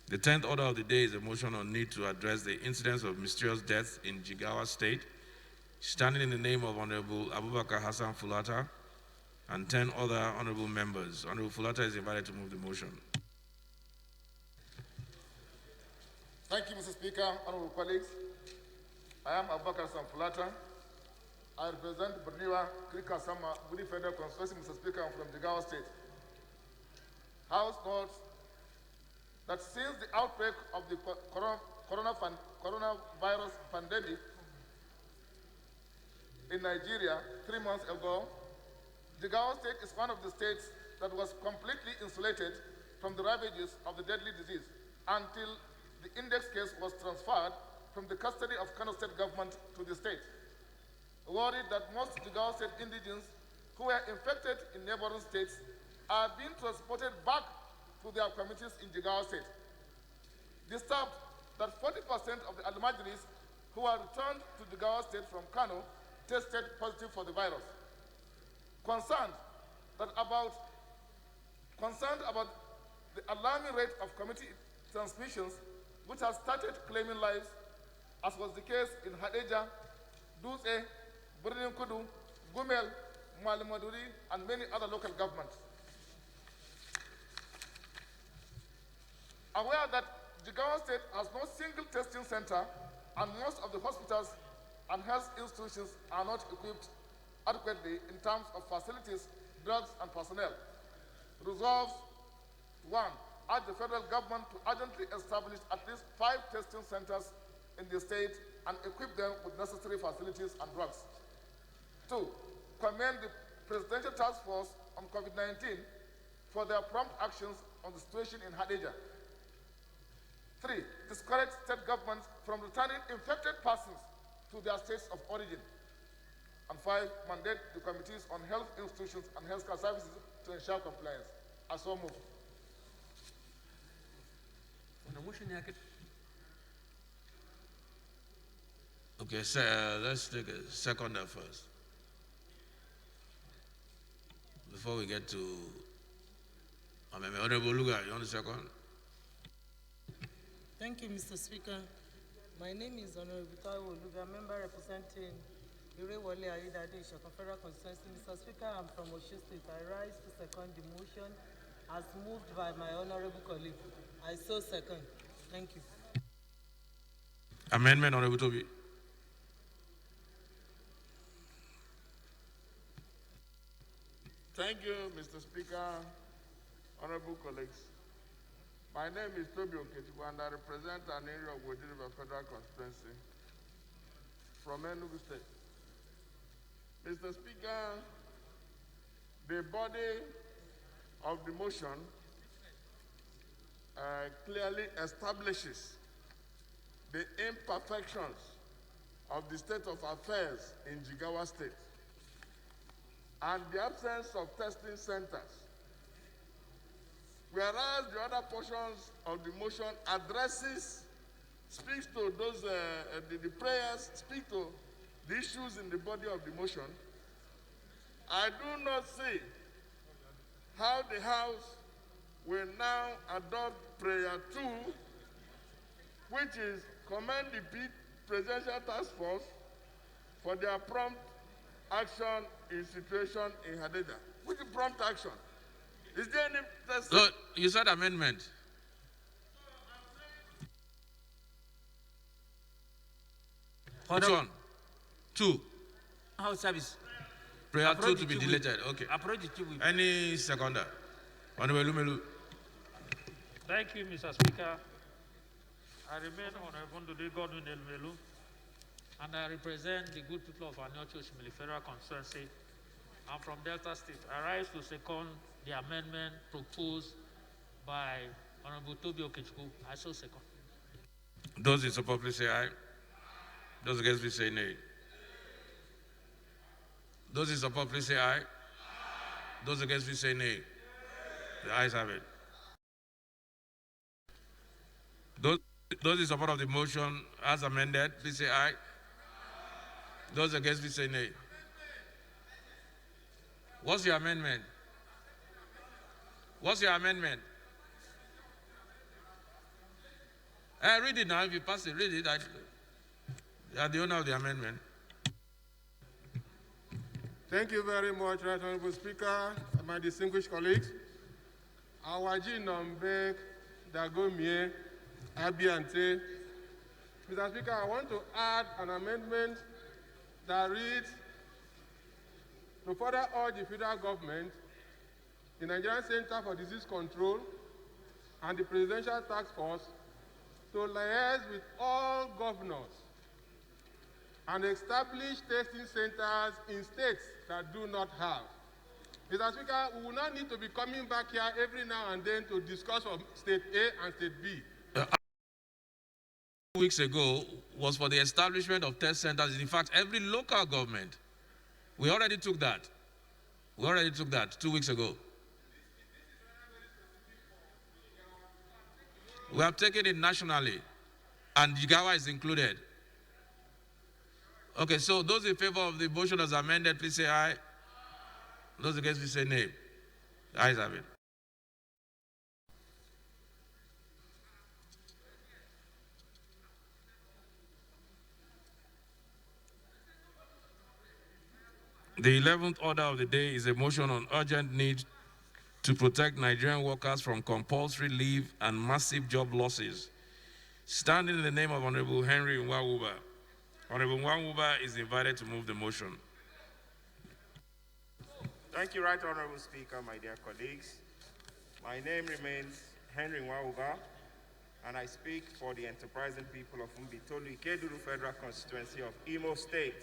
The 10th order of the day is a motion on need to address the incidents of mysterious deaths in Jigawa State, standing in the name of Honorable Abubakar Hassan Fulata and 10 other honorable members. Honorable Fulata is invited to move the motion. Thank you, Mr. Speaker, honorable colleagues. I am Abubakar Hassan Fulata. I represent Berniwa Krika Sama, Budi Federal Constituency, Mr. Speaker, I'm from Jigawa State. House notes that since the outbreak of the coronavirus pandemic in Nigeria 3 months ago, Jigawa State is one of the states that was completely insulated from the ravages of the deadly disease until the index case was transferred from the custody of Kano State government to the state. Worried that most Jigawa State indigents who were infected in neighboring states are being transported back to their communities in Jigawa State. Disturbed that 40% of the Almajiris who are returned to Jigawa State from Kano tested positive for the virus. Concerned about the alarming rate of community transmissions, which has started claiming lives, as was the case in Hadeja, Dutse, Birnin Kudu, Gumel, Malimaduri, and many other local governments. Aware that Jigawa State has no single testing center and most of the hospitals and health institutions are not equipped adequately in terms of facilities, drugs, and personnel. Resolves, 1, urge the federal government to urgently establish at least 5 testing centers in the state and equip them with necessary facilities and drugs. 2, commend the Presidential Task Force on COVID-19 for their prompt actions on the situation in Hadeja. 3, discourage state governments from returning infected persons to their states of origin. And 5, mandate the committees on health institutions and healthcare services to ensure compliance. I so move. Okay, so let's take a seconder first. Before we get to Honorable Luga, you want a second? Thank you, Mr. Speaker. My name is Honorable Taiwo Luga, member representing Irewole Ayedade, Ishaka Federal Constituency. Mr. Speaker, I'm from Osho State. I rise to second the motion as moved by my honorable colleague. I so second. Thank you. Amendment, Honorable Toby. Thank you, Mr. Speaker, honorable colleagues. My name is Toby Okechukwu and I represent an area of Wodi River Federal Constituency from Enugu State. Mr. Speaker, the body of the motion clearly establishes the imperfections of the state of affairs in Jigawa State and the absence of testing centers. Whereas the other portions of the motion speaks to those, the prayers, speak to the issues in the body of the motion, I do not see how the House will now adopt prayer 2, which is commend the Presidential Task Force for their prompt action in situation in Hadeja. Which is prompt action? Is there any testing? So you said amendment. Which one? 2. House service. Prayer 2 to be deleted. Okay. Approach the chief. Any seconder? Honorable Lumelu. Thank you, Mr. Speaker. I remain Honorable Godwin Elmelu. and I represent the good people of Anyocho Shimili Federal Constituency. I'm from Delta State. I rise to second the amendment proposed by Honorable Toby Okechukwu. I so second. Those in support, please say aye. Those against, please say nay. Those in support, please say aye. Those against, please say nay. The ayes have it. Those in support of the motion as amended, please say aye. Those against, please say nay. What's your amendment? What's your amendment? Read it now. If you pass it, read it. You are the owner of the amendment. Thank you very much, Right Honorable Speaker, and my distinguished colleagues. Awaji Nombek Dagomie Abiante. Mr. Speaker, I want to add an amendment that reads, to further urge the federal government, the Nigerian Center for Disease Control, and the Presidential Task Force to liaise with all governors and establish testing centers in states that do not have. Mr. Speaker, we will not need to be coming back here every now and then to discuss from state A and state B. 2 weeks ago was for the establishment of test centers. In fact, every local government. We already took that. We already took that 2 weeks ago. We have taken it nationally, and Jigawa is included. Okay, so those in favor of the motion as amended, please say aye. Those against, please say nay. The ayes have it. The 11th order of the day is a motion on urgent need to protect Nigerian workers from compulsory leave and massive job losses. Standing in the name of Honorable Henry Nwawuba, Honorable Nwawuba is invited to move the motion. Thank you, Right Honorable Speaker, my dear colleagues. My name remains Henry Nwawuba, and I speak for the enterprising people of Mbitolu Ikeduru Federal Constituency of Imo State.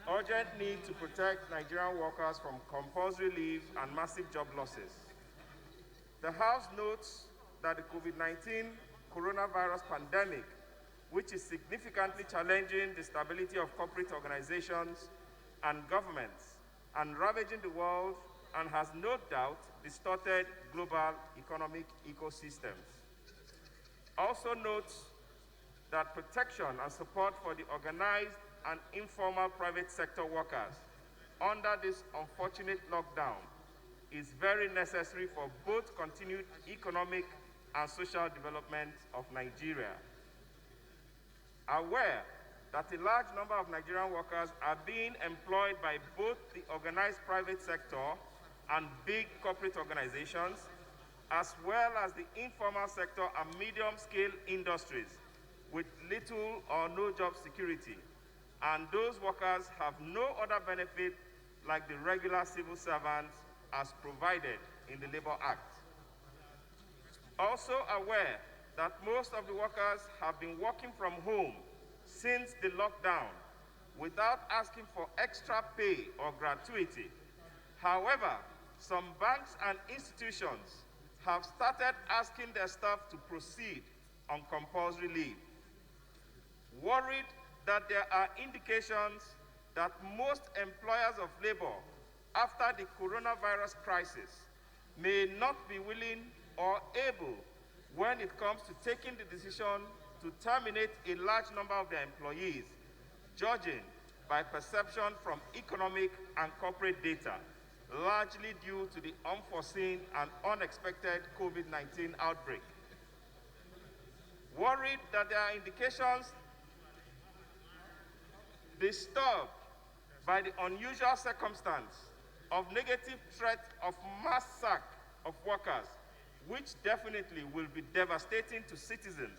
Urgent need to protect Nigerian workers from compulsory leave and massive job losses. The House notes that the COVID-19 coronavirus pandemic, which is significantly challenging the stability of corporate organizations and governments and ravaging the world, and has no doubt distorted global economic ecosystems. Also notes that protection and support for the organized and informal private sector workers under this unfortunate lockdown is very necessary for both continued economic and social development of Nigeria. Aware that a large number of Nigerian workers are being employed by both the organized private sector and big corporate organizations, as well as the informal sector and medium-scale industries with little or no job security, and those workers have no other benefit like the regular civil servants as provided in the Labor Act. Also aware that most of the workers have been working from home since the lockdown without asking for extra pay or gratuity. However, some banks and institutions have started asking their staff to proceed on compulsory leave. Worried that there are indications that most employers of labor after the coronavirus crisis may not be willing or able when it comes to taking the decision to terminate a large number of their employees, judging by perception from economic and corporate data, largely due to the unforeseen and unexpected COVID-19 outbreak. Worried that there are indications disturbed by the unusual circumstance of negative threat of mass sack of workers, which definitely will be devastating to citizens,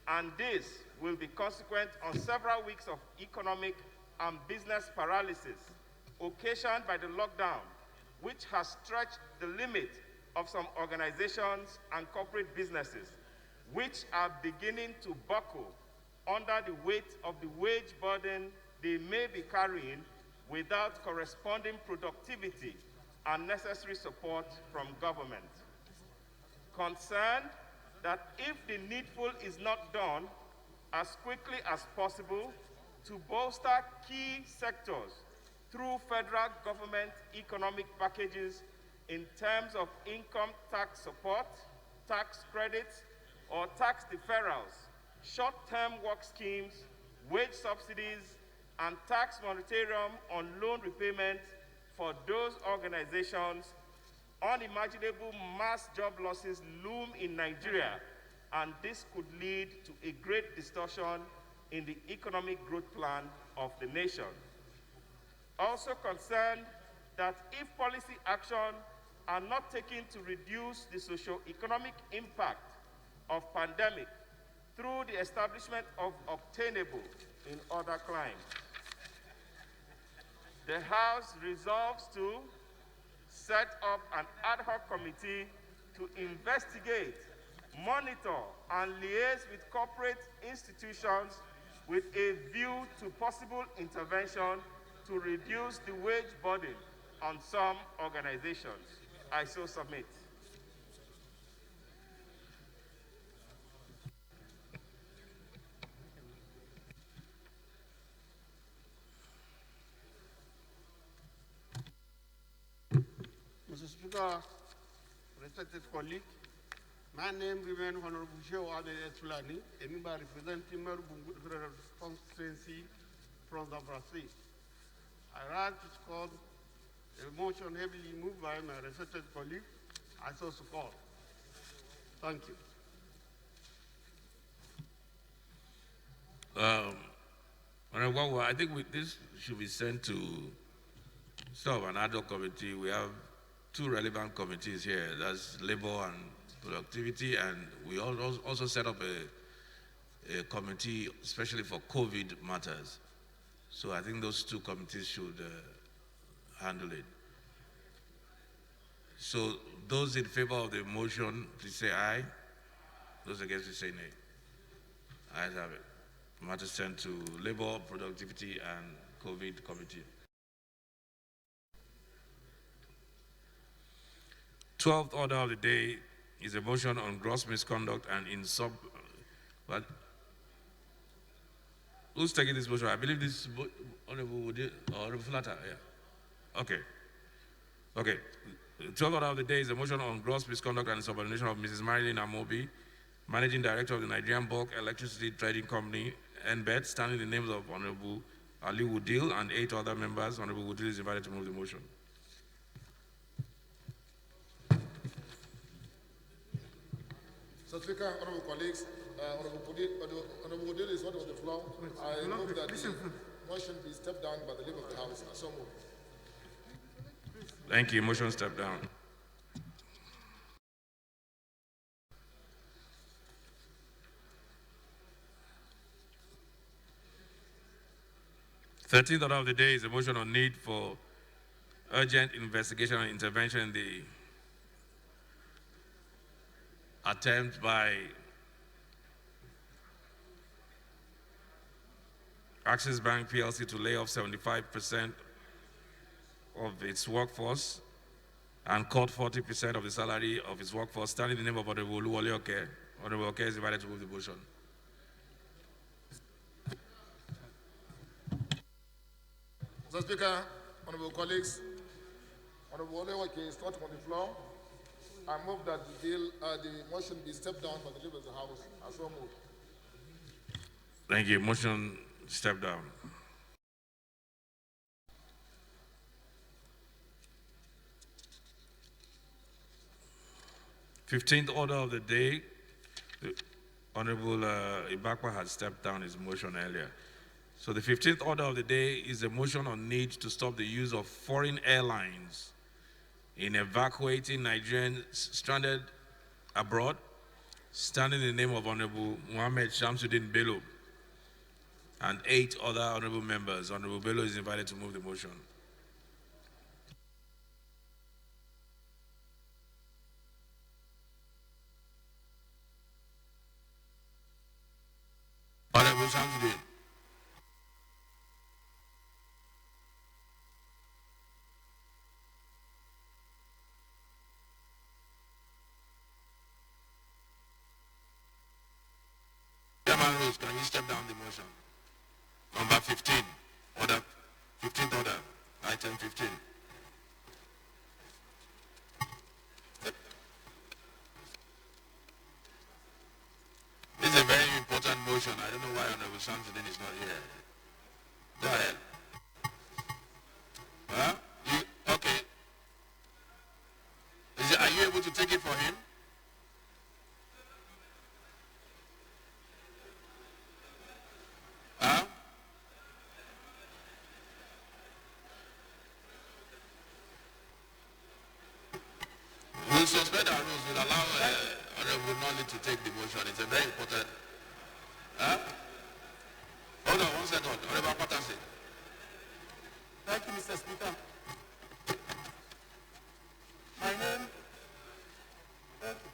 and this will be consequent on several weeks of economic and business paralysis occasioned by the lockdown, which has stretched the limit of some organizations and corporate businesses, which are beginning to buckle under the weight of the wage burden they may be carrying without corresponding productivity and necessary support from government. Concerned that if the needful is not done as quickly as possible to bolster key sectors through federal government economic packages in terms of income tax support, tax credits, or tax deferrals, short-term work schemes, wage subsidies, and tax moratorium on loan repayment for those organizations, unimaginable mass job losses loom in Nigeria, and this could lead to a great distortion in the economic growth plan of the nation. Also concerned that if policy action are not taken to reduce the socio-economic impact of pandemic through the establishment of obtainable in other climes. The House resolves to set up an ad hoc committee to investigate, monitor, and liaise with corporate institutions with a view to possible intervention to reduce the wage burden on some organizations. I so submit. Mr. Speaker, respected colleague, my name remains Honorable Shehu Ahmed Fulani, a member representing Merubungu constituency from Zamfara State. I rise to support a motion heavily moved by my respected colleague. I so support. Thank you. Honorable, I think this should be sent to sort of an ad hoc committee. We have two relevant committees here, that's labor and productivity, and we also set up a committee especially for COVID matters. So I think those two committees should handle it. So those in favor of the motion, please say aye. Those against, please say nay. Ayes have it. Matter sent to labor, productivity, and COVID committee. 12th order of the day is a motion on gross misconduct and but who's taking this motion? I believe this is Honorable Woody or Honorable Flatter. Yeah. Okay. Okay. 12th order of the day is a motion on gross misconduct and insubordination of Mrs. Marilyn Amobi, Managing Director of the Nigerian Bulk Electricity Trading Company, NBET, standing in the names of Honorable Ali Woodil and 8 other members. Honorable Woodil is invited to move the motion. Mr. Speaker, honorable colleagues, Honorable Woodil is not on the floor. I move that the motion be stepped down by the leader of the House. I so move. Thank you. Motion step down. Thirteenth order of the day is a motion on need for urgent investigation and intervention in the attempt by Axis Bank PLC to lay off 75% of its workforce and cut 40% of the salary of its workforce, standing in the name of Honorable Oluwole Oke. Honorable Oke is invited to move the motion. Mr. Speaker, honorable colleagues, Honorable Oluwole Oke is not on the floor. I move that the motion be stepped down by the leader of the House. I so move. Thank you. Motion step down. Fifteenth order of the day. The Honorable Ibakwa had stepped down his motion earlier. So the 15th order of the day is a motion on need to stop the use of foreign airlines in evacuating Nigerians stranded abroad, standing in the name of Honorable Mohammed Shamsuddin Bello and 8 other honorable members. Honorable Bello is invited to move the motion. Honorable Samsudin. Chairman Rose, can you step down the motion? Number 15, order, 15th order, item 15. This is a very important motion. I don't know why Honorable Samsudin is not here. Go ahead. Huh? Okay. Are you able to take it for him? Huh? We'll suspend our rules. We'll allow Honorable Nolly to take the motion. It's a very important. Huh? Hold on 1 second. Honorable Patasi. Thank you, Mr. Speaker. My name. Thank you.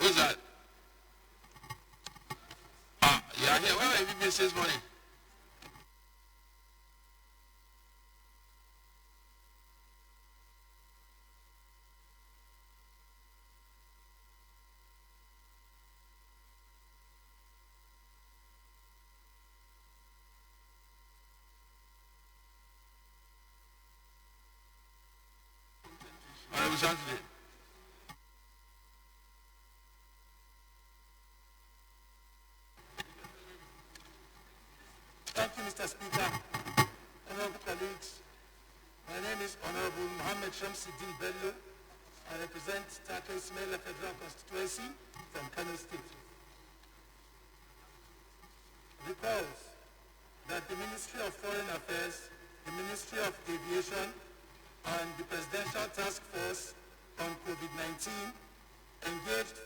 Who's that? Yeah, here. Where have you been since morning? Honorable Samsudin. Thank you, Mr. Speaker. Honorable colleagues, my name is Honorable Mohammed Shamsuddin Bello. I represent Taka Ismaila Federal Constituency from Kano State. Recalls that the Ministry of Foreign Affairs, the Ministry of Aviation, and the Presidential Task Force on COVID-19 engaged